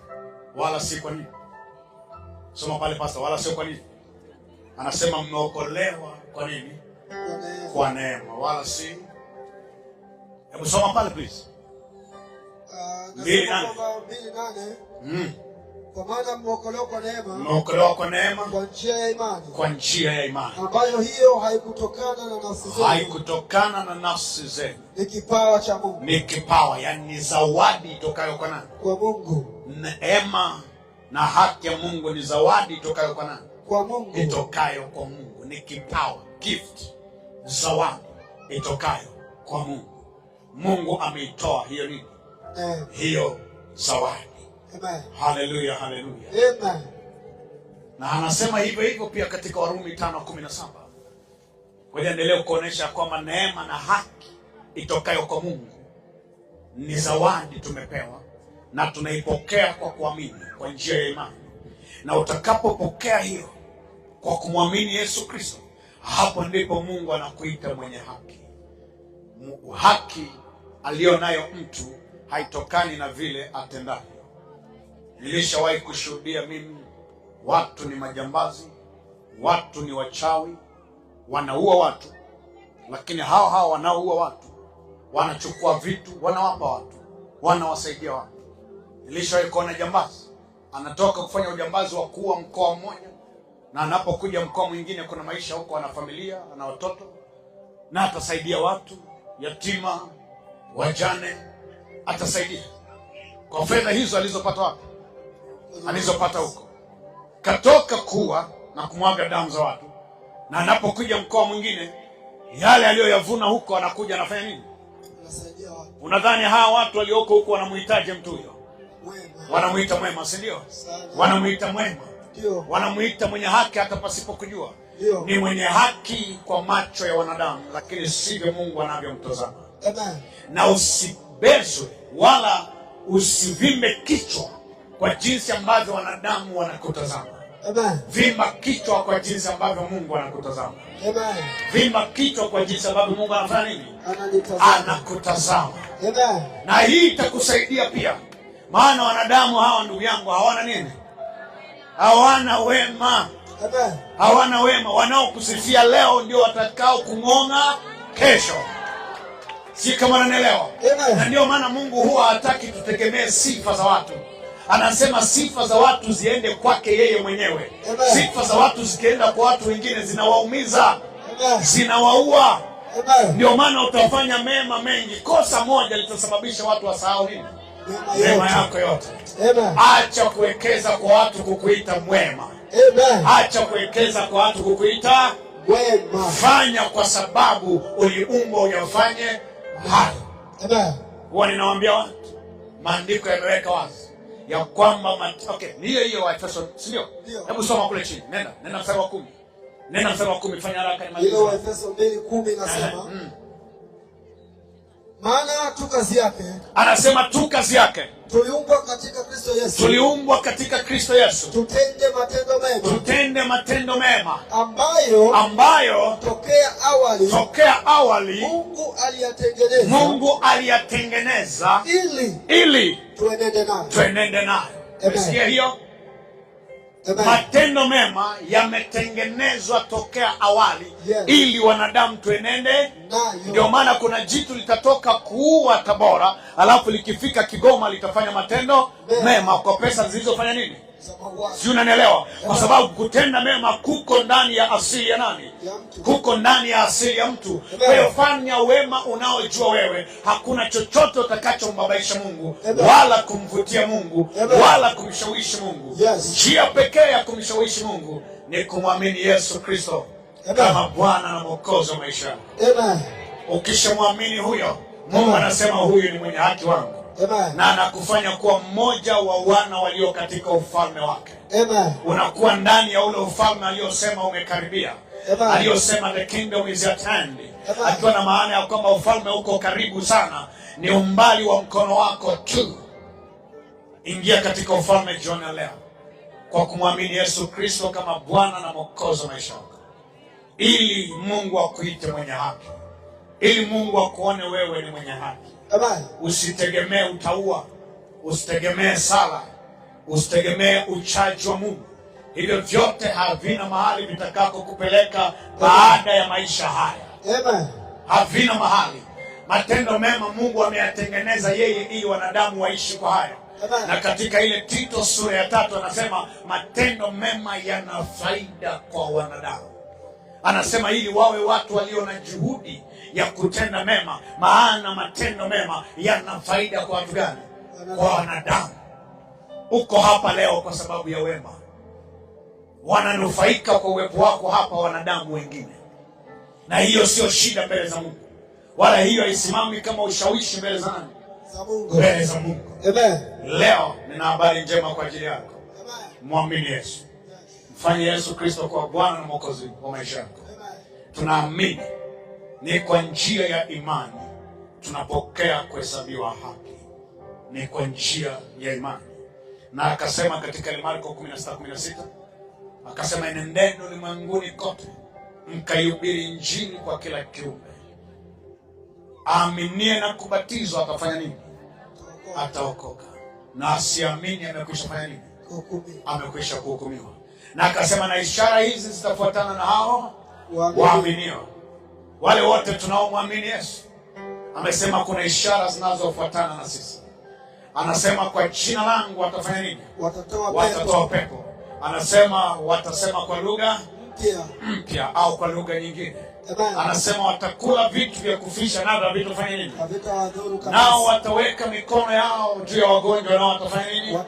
wala si kwa nini. Soma pale pastor, wala sio kwa nini. Anasema mmeokolewa kwa nini? Kwa neema, wala si. Hebu soma pale please. 2:8. Kwa maana mmeokolewa kwa neema. Mmeokolewa kwa neema. Kwa njia ya imani. Kwa njia ya imani. Ambayo hiyo haikutokana na nafsi zenu. Haikutokana na nafsi zenu. Ni kipawa cha Mungu. Ni kipawa, yani ni zawadi itokayo kwa nani? Kwa Mungu. Neema na haki ya Mungu ni zawadi itokayo kwa nani? Kwa Mungu. Itokayo kwa Mungu. Ni kipawa, gift, zawadi itokayo kwa Mungu. Mungu ameitoa hiyo nini? Hiyo zawadi. Amen. Haleluya, haleluya. Amen. Na anasema hivyo hivyo pia katika Warumi 5:17. Ngoja endelee kuonesha kwamba neema na haki itokayo kwa Mungu ni zawadi tumepewa, na tunaipokea kwa kuamini kwa njia ya imani. Na utakapopokea hiyo kwa kumwamini Yesu Kristo, hapo ndipo Mungu anakuita mwenye haki. Haki aliyonayo mtu haitokani na vile atendavyo. Nilishawahi kushuhudia mimi, watu ni majambazi, watu ni wachawi, wanaua watu, lakini hao wanaoua watu wanachukua vitu, wanawapa watu, wanawasaidia watu. Nilishawahi kuona jambazi anatoka kufanya ujambazi wa kuua mkoa mmoja, na anapokuja mkoa mwingine kuna maisha huko, ana familia, ana watoto, na atasaidia watu yatima, wajane, atasaidia kwa fedha hizo alizopata wapi? Alizopata huko. Katoka kuwa na kumwaga damu za watu, na anapokuja mkoa mwingine, yale aliyoyavuna huko anakuja anafanya nini? Anasaidia watu. Unadhani hawa watu walioko huko wanamuhitaji mtu huyo? Mwema. Wanamuita mwema, si ndio? Wanamuita mwema. Ndio. Wanamuita mwenye haki hata pasipo kujua. Ndio. Ni mwenye haki kwa macho ya wanadamu, lakini sivyo Mungu anavyomtazama. Amen. Na usibezwe wala usivimbe kichwa kwa jinsi ambavyo wanadamu wanakutazama. Amen. Vimba kichwa kwa jinsi ambavyo Mungu anakutazama. Amen. Vimba kichwa kwa jinsi ambavyo Mungu anafanya nini? Anakutazama. Amen. Na hii itakusaidia pia. Maana wanadamu hawa, ndugu yangu, hawana nini? Hawana wema. Amen. Hawana wema. Wanaokusifia leo ndio watakao kung'ong'a kesho. Si kama unanielewa? Na ndio maana Mungu huwa hataki tutegemee sifa za watu. Anasema sifa za watu ziende kwake yeye mwenyewe. Amen. Sifa za watu zikienda kwa watu wengine zinawaumiza. Amen. Zinawaua. Amen. Ndio maana utafanya mema mengi, kosa moja litasababisha watu wasahau nini? Mema yako yote. Amen. Acha kuwekeza kwa watu kukuita mwema. Amen. Acha kuwekeza kwa watu kukuita mwema. Fanya kwa sababu uliumbwa uyafanye hayo. Amen. Huwa ninawaambia watu, maandiko yameweka wazi ya kwamba ni hiyo wa Efeso, sio? Hebu soma kule chini. Nenda mstari wa 10. Nenda mstari wa 10, fanya haraka nimalize. Hiyo Efeso 2:10 inasema, maana tu kazi yake. Anasema tu kazi yake. tuliumbwa katika Kristo Yesu. Tuliumbwa katika Kristo Yesu. Tutende matendo mema. Tutende matendo mema ambayo tokea awali Mungu aliyatengeneza ili tuenende nayo. Umesikia hiyo? Matendo mema yametengenezwa tokea awali, ili wanadamu tuenende nayo. Ndio maana kuna jitu litatoka kuua Tabora, alafu likifika Kigoma litafanya matendo mema kwa pesa zilizofanya nini? Si unanielewa? Kwa sababu kutenda mema kuko ndani ya asili ya nani? Kuko ndani ya asili ya mtu. Kwa hiyo fanya wema unaojua wewe hakuna chochote utakachombabaisha Mungu wala kumvutia Mungu wala kumshawishi Mungu. Njia pekee ya kumshawishi Mungu ni kumwamini Yesu Kristo kama Bwana na Mwokozi wa maisha yako. Ukishamwamini huyo, Mungu anasema huyu ni mwenye haki wangu. Na anakufanya kuwa mmoja wa wana walio katika ufalme wake. Unakuwa ndani ya ule ufalme aliyosema umekaribia. Aliyosema the kingdom is at hand. Akiwa na maana ya kwamba ufalme uko karibu sana, ni umbali wa mkono wako tu. Ingia katika ufalme jioni leo kwa kumwamini Yesu Kristo kama Bwana na Mwokozi wa maisha yako, ili Mungu akuite mwenye haki, ili Mungu akuone wewe ni mwenye haki. Usitegemee utaua, usitegemee sala, usitegemee uchaji wa Mungu. Hivyo vyote havina mahali vitakako kupeleka baada ya maisha haya. Havina mahali. Matendo mema Mungu ameyatengeneza yeye ili wanadamu waishi kwa haya. Na katika ile Tito sura ya 3 anasema matendo mema yana faida kwa wanadamu. Anasema ili wawe watu walio na juhudi ya kutenda mema, maana matendo mema yana faida kwa watu gani? Kwa wanadamu. Uko hapa leo kwa sababu ya wema. Wananufaika kwa uwepo wako hapa wanadamu wengine. Na hiyo sio shida mbele za Mungu. Wala hiyo haisimami kama ushawishi mbele za nani? Mbele za Mungu. Leo nina habari njema kwa ajili yako. Mwamini Yesu. Mfanye Yesu Kristo kwa Bwana na Mwokozi wa maisha yako. Tunaamini ni kwa njia ya imani tunapokea kuhesabiwa haki. Ni kwa njia ya imani. Na akasema katika Marko 16:16, akasema nendeni ulimwenguni kote mkaihubiri Injili kwa kila kiumbe. Aaminie na kubatizwa atafanya nini? Ataokoka. Na asiamini amekwisha fanya nini? Amekwisha kuhukumiwa. Na akasema na ishara hizi zitafuatana na hao waaminio. Wale wote tunaomwamini Yesu. Amesema kuna ishara zinazofuatana na sisi. Anasema kwa jina langu watafanya nini? Watatoa pepo. Anasema watasema kwa lugha mpya au kwa lugha nyingine. Anasema watakula vitu vya kufisha na vitu fanya nini? Nao wataweka mikono yao juu ya wagonjwa nao watafanya nini?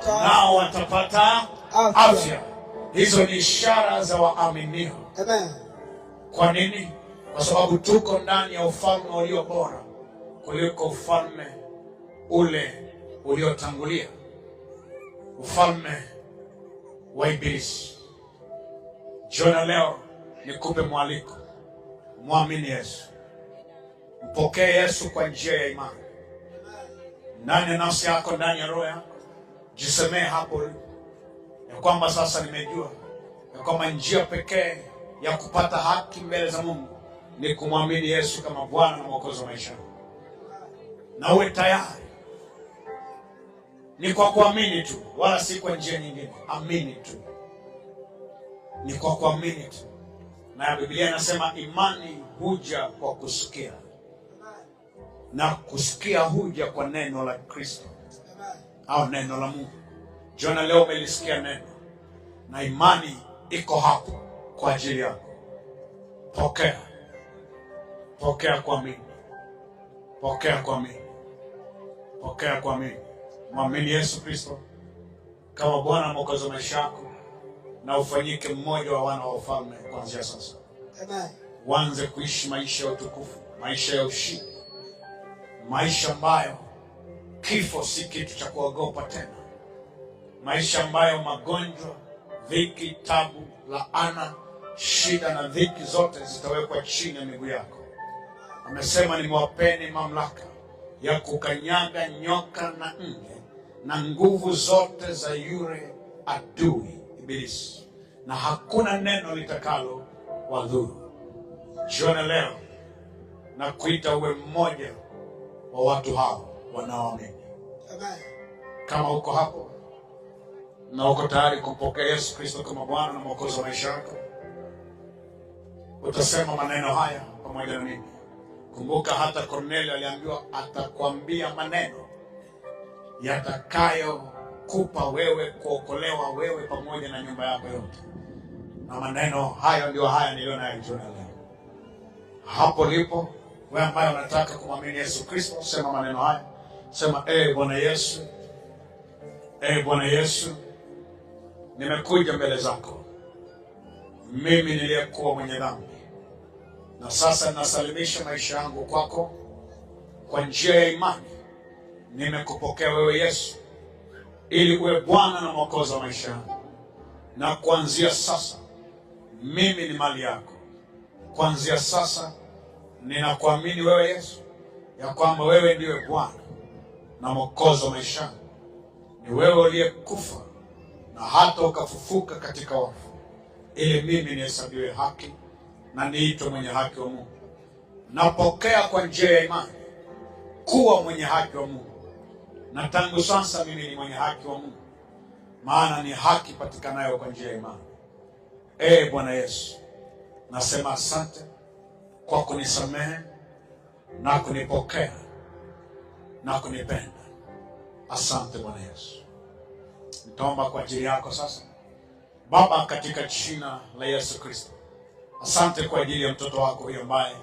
Nao watapata afya. Hizo ni ishara za waaminio. Kwa nini? Kwa sababu tuko ndani ya ufalme ulio bora kuliko ufalme ule uliotangulia, ufalme wa Ibilisi. Jioni leo nikupe mwaliko, muamini Yesu. Mpokee Yesu kwa njia ya imani. Ndani ya nafsi yako, ndani ya roho yako, jisemee hapo ya kwamba sasa nimejua ya kwamba njia pekee ya kupata haki mbele za Mungu ni kumwamini Yesu kama Bwana na Mwokozi wa maisha. Na uwe tayari. Ni kwa kuamini tu, wala si kwa njia nyingine. Amini tu. Ni kwa kuamini tu. Na Biblia inasema imani huja kwa kusikia. Na kusikia huja kwa neno la Kristo. Au neno la Mungu. Jana leo umelisikia neno. Na imani iko hapo kwa ajili yako. Pokea. Pokea kuamini. Pokea kuamini. Pokea kuamini. Mwamini Yesu Kristo kama Bwana na Mwokozi wa maisha yako, na ufanyike mmoja wa wana wa ufalme kuanzia sasa. Uanze kuishi maisha ya utukufu, maisha ya ushindi, maisha ambayo kifo si kitu cha kuogopa tena, maisha ambayo magonjwa, dhiki, tabu, laana, shida na dhiki zote zitawekwa chini ya miguu yako. Amesema nimewapeni mamlaka ya kukanyaga nyoka na nge na nguvu zote za yule adui Ibilisi, na hakuna neno litakalo wadhuru. Jioni leo na kuita uwe mmoja wa watu hao wanaoamini. Kama uko hapo na uko tayari kumpokea Yesu Kristo kama Bwana na Mwokozi wa maisha yako, utasema maneno haya pamoja na mimi. Kumbuka hata Kornelio aliambiwa atakwambia maneno yatakayokupa wewe kuokolewa, wewe pamoja na nyumba yako yote. Na maneno hayo ndio haya nilionayo jioni leo. Hapo lipo wewe ambaye unataka kumwamini Yesu Kristo, sema maneno haya. Sema, Bwana Yesu, Bwana Yesu, nimekuja mbele zako. Mimi niliyekuwa mwenye dhambi, na sasa nasalimisha maisha yangu kwako. Kwa njia ya imani nimekupokea wewe Yesu, ili uwe Bwana na Mwokozi wa maisha yangu. Na kuanzia sasa mimi ni mali yako. Kuanzia sasa ninakuamini wewe Yesu, ya kwamba wewe ndiwe Bwana na Mwokozi wa maisha yangu. Ni wewe uliyekufa na hata ukafufuka katika wafu, ili mimi nihesabiwe haki na niitwe mwenye haki wa Mungu. Napokea kwa njia ya imani kuwa mwenye haki wa Mungu, na tangu sasa mimi ni mwenye haki wa Mungu, maana ni haki patikanayo kwa njia ya imani. Bwana Yesu, nasema asante kwa kunisamehe na kunipokea na kunipenda. Asante Bwana Yesu. Nitaomba kwa ajili yako sasa. Baba, katika jina la Yesu Kristo, asante kwa ajili ya mtoto wako huyo ambaye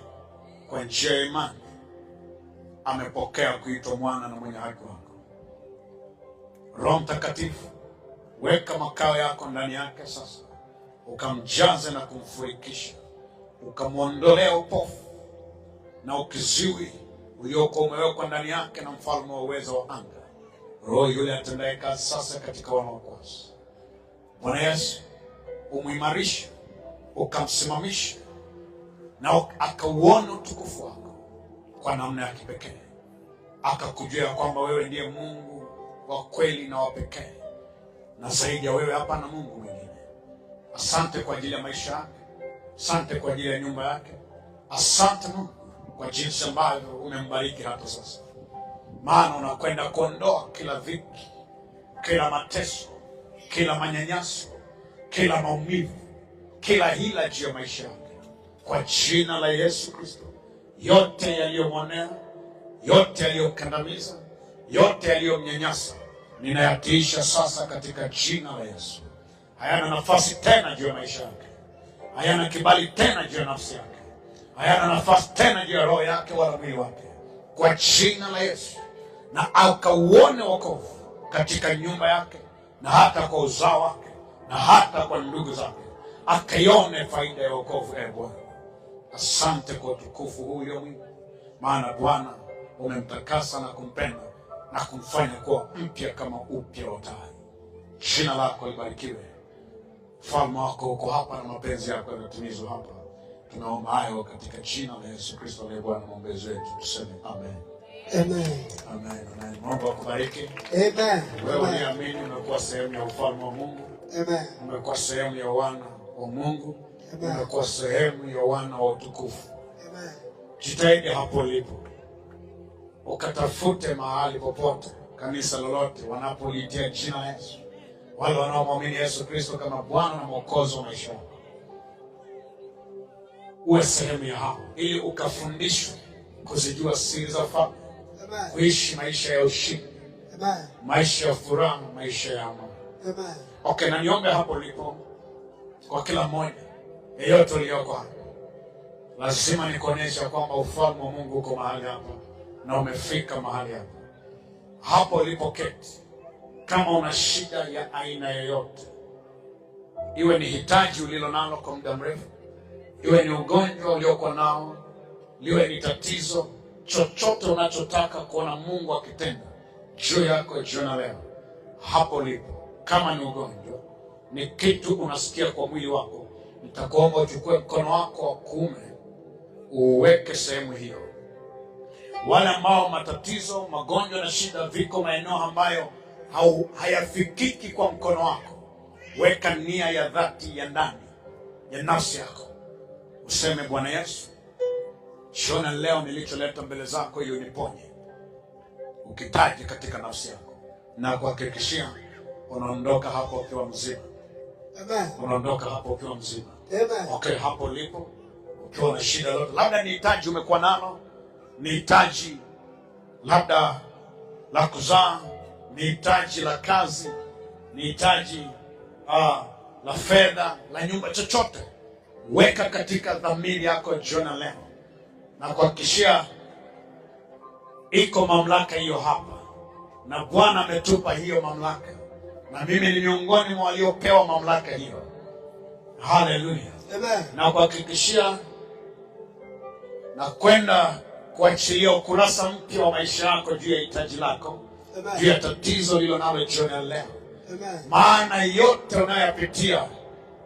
kwa njia ya imani amepokea kuitwa mwana na mwenye haki wako. Roho Mtakatifu, weka makao yako ndani yake sasa, ukamjaze na kumfurikisha, ukamwondolea upofu na ukiziwi uliokuwa umewekwa ndani yake na mfalme wa uwezo wa anga, roho yule atendaye kazi sasa katika wanaokuasi. Bwana Yesu, umuimarishe, ukamsimamisha na akauona utukufu wako kwa namna ya kipekee, akakujua kwamba wewe ndiye Mungu wa kweli na wa pekee, na zaidi ya wewe hapana Mungu mwingine. Asante kwa ajili ya maisha yake, asante kwa ajili ya nyumba yake, asante Mungu kwa jinsi ambavyo umembariki hata sasa, maana unakwenda kuondoa kila dhiki, kila mateso, kila manyanyaso, kila maumivu, kila hila juu ya maisha yake. Kwa jina la Yesu Kristo, yote yaliyomwonea, yote yaliyokandamiza, yote yaliyomnyanyasa, ninayatiisha sasa katika jina la Yesu. Hayana nafasi tena juu ya maisha yake, hayana kibali tena juu ya nafsi yake, hayana nafasi tena juu ya roho yake wala mwili wake, kwa jina la Yesu. Na akauone wokovu katika nyumba yake, na hata kwa uzao wake, na hata kwa ndugu zake, akaione faida ya wokovu. Bwana, asante kwa utukufu huyo mwingi, maana Bwana umemtakasa na kumpenda na kumfanya kuwa mpya kama upya wa tai. Jina lako libarikiwe. Ufalme wako uko hapa na mapenzi yako yanatimizwa hapa. Tunaomba hayo katika jina la Yesu Kristo aliye Bwana mwombezi wetu. Tuseme amen. Amen. Amen. Amen. Mungu akubariki. Amen. Wewe unaamini umekuwa sehemu ya ufalme wa Mungu. Amen. Umekuwa sehemu ya wana wa Mungu. Amen. Umekuwa sehemu ya wana wa utukufu. Amen. Jitahidi hapo ulipo, ukatafute mahali popote, kanisa lolote wanapoliitia jina la Yesu, wale wanaomwamini Yesu Kristo kama Bwana na Mwokozi wa maisha yako, uwe sehemu ya hao, ili ukafundishwe kuzijua siri za ufalme, kuishi maisha ya ushindi, maisha ya furaha, maisha ya amani. Okay, na niombe hapo ulipo, kwa kila mmoja yeyote uliyoko hapa, lazima nikuonyesha kwamba ufalme wa Mungu uko mahali hapa na umefika mahali hapa. Hapo ulipoketi, kama una shida ya aina yoyote, iwe ni hitaji ulilo nalo kwa muda mrefu, iwe ni ugonjwa uliokuwa nao, liwe ni tatizo, chochote unachotaka kuona Mungu akitenda juu yako jioni leo, hapo ulipo, kama ni ugonjwa, ni kitu unasikia kwa mwili wako, nitakuomba uchukue mkono wako wa kuume uweke sehemu hiyo. Wale ambao matatizo, magonjwa na shida viko maeneo ambayo hayafikiki kwa mkono wako, weka nia ya dhati ya ndani ya nafsi yako, useme Bwana Yesu, jioni leo nilicholeta mbele zako ili uniponye. Ukitaji katika nafsi yako, na kuhakikishia unaondoka hapo ukiwa mzima. Amen. Unaondoka hapo ukiwa mzima. Amen. Okay, hapo ulipo ukiwa na shida lolote, labda ni hitaji umekuwa nalo, ni hitaji labda la kuzaa, ni hitaji la kazi, ni hitaji la fedha, la nyumba, chochote, weka katika dhamiri yako jioni leo, na kuhakikishia iko mamlaka hiyo hapa, na Bwana ametupa hiyo mamlaka, na mimi ni miongoni mwa waliopewa mamlaka hiyo. Haleluya. Amen. Na kuhakikishia na kwenda kuachilia ukurasa mpya wa maisha yako juu ya hitaji lako. Amen. Juu ya tatizo lilo nalo jioni leo. Amen. Maana yote unayopitia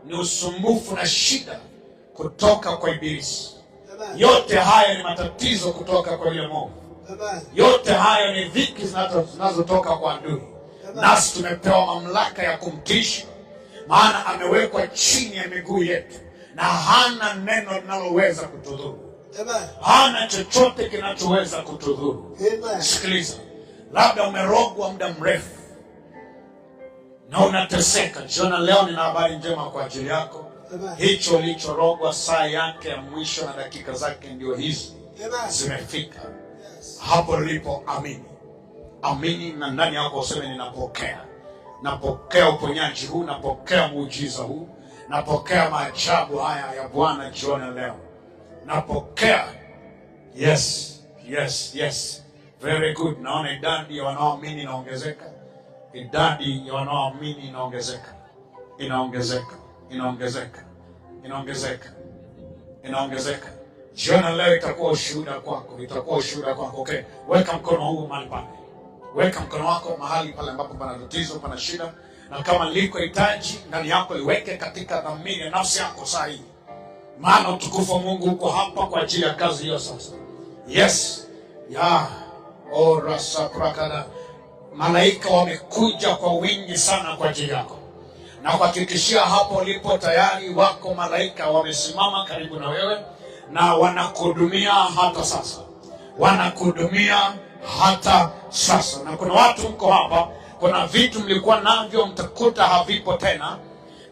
ni usumbufu na shida kutoka kwa Ibilisi. Amen. Yote haya ni matatizo kutoka kwa yule Mungu. Amen. Yote haya ni dhiki zinazotoka kwa adui. Nasi tumepewa mamlaka ya kumtisha, maana amewekwa chini ya miguu yetu, na hana neno linaloweza kutudhuru. Amen. Hana chochote kinachoweza kutudhuru. Amen. Sikiliza, labda umerogwa muda mrefu na unateseka. Jioni leo nina habari njema kwa ajili yako. Amen. Hicho ulichorogwa, saa yake ya mwisho na dakika zake ndio hizi. Amen. Zimefika. Yes. Hapo ulipo amini. Amini na ndani yako useme ninapokea. Napokea uponyaji huu, napokea muujiza huu, napokea maajabu haya ya Bwana jioni leo. Napokea. Yes, yes, yes. Very good. Naona idadi ya wanaoamini inaongezeka. Idadi ya wanaoamini inaongezeka. Inaongezeka. Inaongezeka. Inaongezeka. Inaongezeka. Jioni leo itakuwa ushuhuda kwako. Itakuwa ushuhuda kwako. Okay. Weka mkono huu mahali pale. Weka mkono wako mahali pale ambapo pana tatizo, pana shida, na kama liko hitaji ndani yako liweke katika dhamiri ya nafsi yako saa hii. Maana utukufu wa Mungu uko hapa kwa ajili ya kazi hiyo sasa. Yes. Ya. Rasa prakada. Malaika wamekuja kwa wingi sana kwa ajili yako. Na kuhakikishia hapo ulipo tayari wako malaika wamesimama karibu na wewe na wanakuhudumia hata sasa. Wanakuhudumia hata sasa. Na kuna watu mko hapa, kuna vitu mlikuwa navyo mtakuta havipo tena.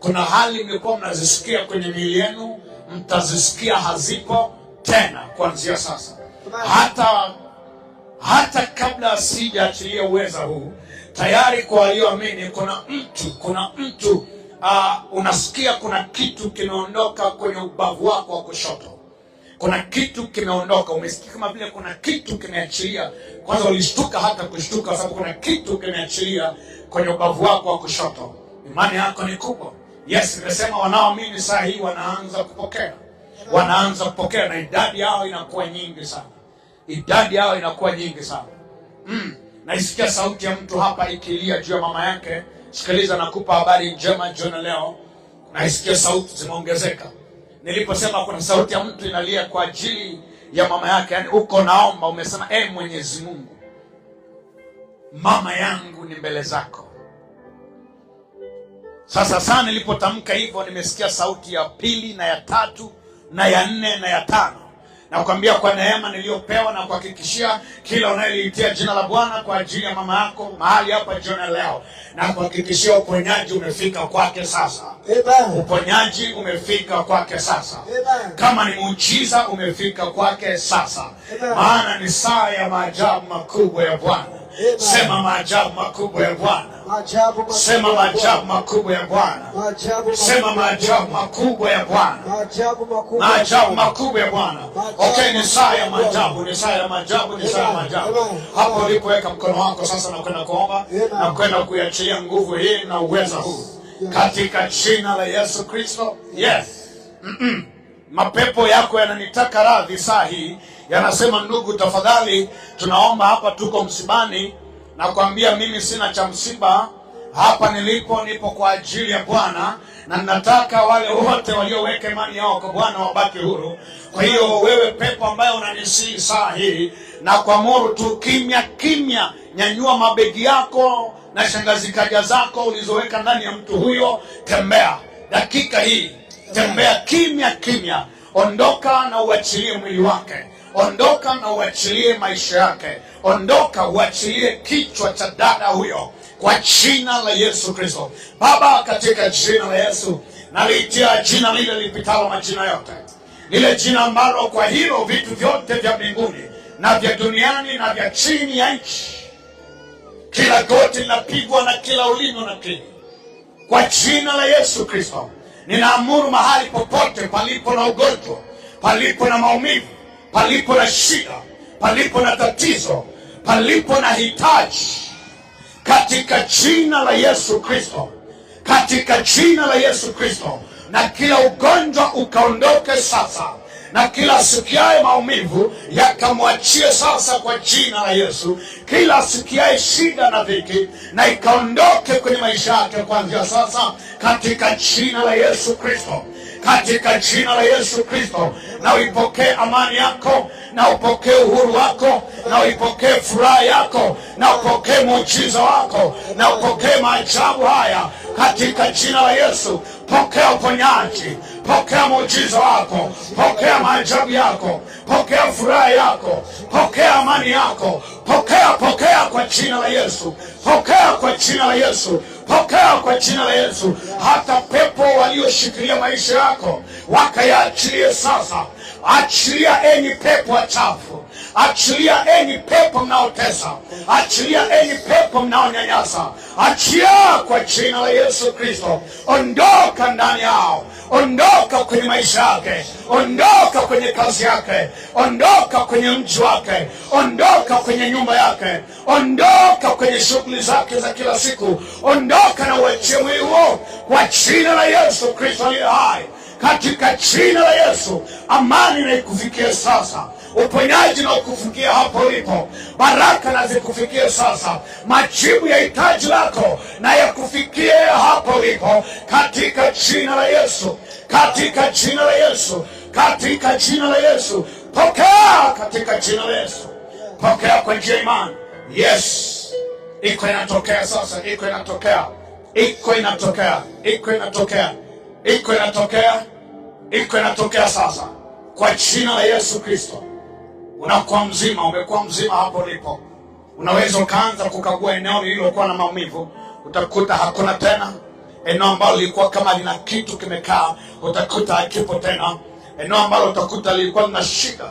Kuna hali mlikuwa mnazisikia kwenye miili yenu, mtazisikia hazipo tena kuanzia sasa. Hata kabla sijaachilia uweza huu, tayari kwa walioamini kuna mtu unasikia kuna kitu kimeondoka kwenye ubavu wako wa kushoto. Kuna kitu kimeondoka, umesikia kama vile kuna kitu kimeachilia. Kwanza ulishtuka hata kushtuka sababu kuna kitu kimeachilia kwenye ubavu wako wa kushoto. Imani yako ni kubwa. Yes, nimesema wanaoamini saa hii wanaanza kupokea. Wanaanza kupokea na idadi yao inakuwa nyingi sana. Idadi yao inakuwa nyingi sana. Naisikia sauti ya mtu hapa ikilia juu ya mama yake. Sikiliza, nakupa habari njema jioni leo. Naisikia sauti zimeongezeka. Niliposema kuna sauti ya mtu inalia kwa ajili ya mama yake, yani uko naomba, umesema Mwenyezi Mungu, mama yangu ni mbele zako. Sasa sana nilipotamka hivyo, nimesikia sauti ya pili na ya tatu na ya nne na ya tano. Na kuambia kwa neema niliyopewa na kuhakikishia kila unayeliitia jina la Bwana kwa ajili ya mama yako mahali hapa jioni leo, na kuhakikishia uponyaji umefika kwake sasa. Amen. Uponyaji umefika kwake sasa. Amen. Kama ni muujiza umefika kwake sasa. Amen. Maana ni saa ya maajabu makubwa ya Bwana. Sema maajabu makubwa ya Bwana. Sema maajabu makubwa ya Bwana. Sema maajabu makubwa ya Bwana. Maajabu makubwa ya Bwana. Okay, ni saa ya maajabu, ni saa ya maajabu, ni saa ya maajabu. Hapo ulipoweka mkono wako sasa, na kwenda kuomba na kwenda kuiachilia nguvu hii na uwezo huu katika jina la Yesu Kristo. Yes. Mapepo yako yananitaka radhi saa hii. Yanasema, ndugu tafadhali, tunaomba hapa tuko msibani, na kuambia mimi sina cha msiba. Hapa nilipo nipo kwa ajili ya Bwana, na ninataka wale wote walioweka imani yao kwa Bwana wabaki huru. Kwa hiyo wewe pepo ambaye unanisii saa hii, na kuamuru tu kimya kimya nyanyua mabegi yako na shangazi kaja zako ulizoweka ndani ya mtu huyo. Tembea dakika hii, tembea kimya kimya. Ondoka na uachilie mwili wake, ondoka na uachilie maisha yake, ondoka uachilie kichwa cha dada huyo kwa jina la Yesu Kristo. Baba, katika jina la Yesu naliitia jina lile lipitalo majina yote, lile jina ambalo kwa hilo vitu vyote vya mbinguni na vya duniani na vya chini ya nchi, kila goti linapigwa na kila ulimi unakiri. Kwa jina la Yesu Kristo ninaamuru mahali popote palipo na ugonjwa, palipo na maumivu, palipo na shida, palipo na tatizo, palipo na hitaji, katika jina la Yesu Kristo, katika jina la Yesu Kristo, na kila ugonjwa ukaondoke sasa, na kila sikiaye maumivu yakamwachie sasa kwa jina la Yesu. Kila sikiaye shida na dhiki na ikaondoke kwenye maisha yake kuanzia sasa, katika jina la Yesu Kristo, katika jina la Yesu Kristo. Na uipokee amani yako, na upokee uhuru wako, na uipokee furaha yako, na upokee muujiza wako, na upokee maajabu haya katika jina la Yesu. Pokea uponyaji, pokea muujiza wako, pokea maajabu yako, pokea furaha yako, pokea amani yako, pokea kwa jina la Yesu, pokea kwa jina la Yesu, pokea kwa jina la Yesu. Hata pepo walioshikilia maisha yako wakayaachilie sasa. Achilia enyi pepo wachafu, achilia enyi pepo mnaotesa, achilia enyi pepo mnaonyanyasa, achia kwa jina la Yesu Kristo. Ondoka ndani yao, ondoka kwenye maisha yake, ondoka kwenye kazi yake, ondoka kwenye mji wake, ondoka kwenye nyumba yake, ondoka kwenye shughuli zake za kila siku. Ondoka na uachie mwili huo kwa jina la Yesu Kristo aliye hai. Katika jina la Yesu, amani na ikufikie sasa, uponyaji na ukufikie hapo ulipo, baraka na zikufikie sasa, majibu ya hitaji lako na yakufikie hapo ulipo, katika jina la Yesu, katika jina la Yesu, katika jina la Yesu. Pokea katika jina la Yesu, pokea kwa njia imani. Yes, iko inatokea sasa, iko inatokea, iko inatokea, iko inatokea, iko inatokea, iko inatokea sasa kwa jina la Yesu Kristo. Unakuwa mzima, umekuwa mzima hapo ulipo. Unaweza ukaanza kukagua eneo lililokuwa na maumivu, utakuta hakuna tena. Eneo ambalo lilikuwa kama lina kitu kimekaa, utakuta hakipo tena. Eneo ambalo utakuta lilikuwa lina shida,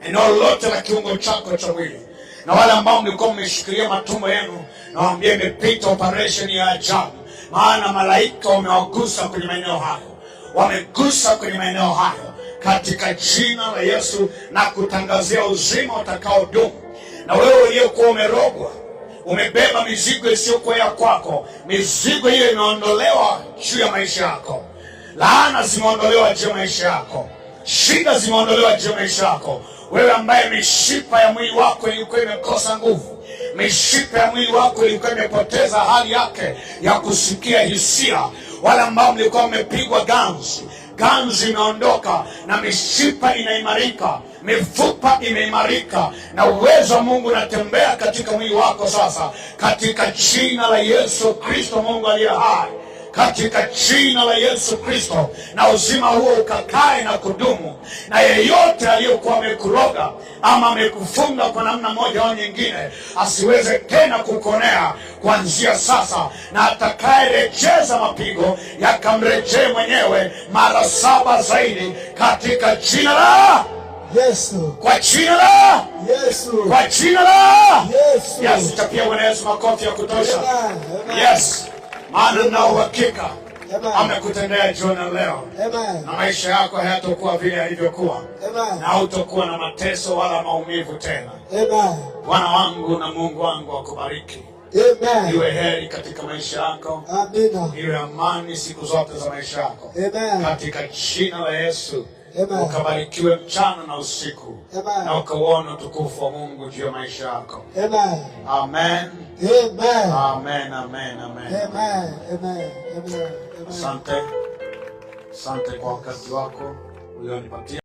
eneo lote la kiungo chako cha mwili. Na wale ambao mlikuwa mmeshikilia matumbo yenu, nawaambia imepita operation ya ajabu, maana malaika wamewagusa kwenye maeneo hayo, wamegusa kwenye maeneo hayo katika jina la Yesu, na kutangazia uzima utakaodumu. Na wewe uliyekuwa umerogwa, umebeba mizigo isiyokuwa ya kwako, mizigo hiyo imeondolewa juu ya maisha yako. Laana zimeondolewa juu ya maisha yako, shida zimeondolewa juu ya maisha yako. Wewe ambaye mishipa ya mwili wako ilikuwa imekosa nguvu, mishipa ya mwili wako ilikuwa imepoteza hali yake ya kusikia hisia, wale ambao mlikuwa mmepigwa ganzi, ganzi imeondoka na mishipa inaimarika, mifupa imeimarika, na uwezo wa Mungu unatembea katika mwili wako sasa, katika jina la Yesu Kristo, Mungu aliye hai, katika jina la Yesu Kristo. Na uzima huo ukakae na kudumu, na yeyote aliyokuwa amekuroga ama amekufunga kwa namna moja au nyingine asiweze tena kukonea kuanzia sasa, na atakayerejeza mapigo yakamrejee mwenyewe mara 7 zaidi, katika jina la Yesu, kwa jina la Yesu, kwa jina la Yesu. Yes, tapia Bwana Yesu makofi ya kutosha. Amen. Yes, maana na uhakika amekutendea jioni leo. Amen. Na maisha yako hayatakuwa vile yalivyokuwa. Amen. Na hautakuwa na mateso wala maumivu tena. Amen. Bwana wangu na Mungu wangu akubariki. Amen. Iwe heri katika maisha yako. Amina. Iwe amani siku zote za maisha yako. Amen. Katika jina la Yesu. Amen. Ukabarikiwe mchana na usiku. Amen. Na ukauona utukufu wa Mungu juu ya maisha yako. Amen. Amen. Amen. Amen, amen, amen. Amen. Amen. Amen. Asante. Asante kwa wakati wako ulionipatia.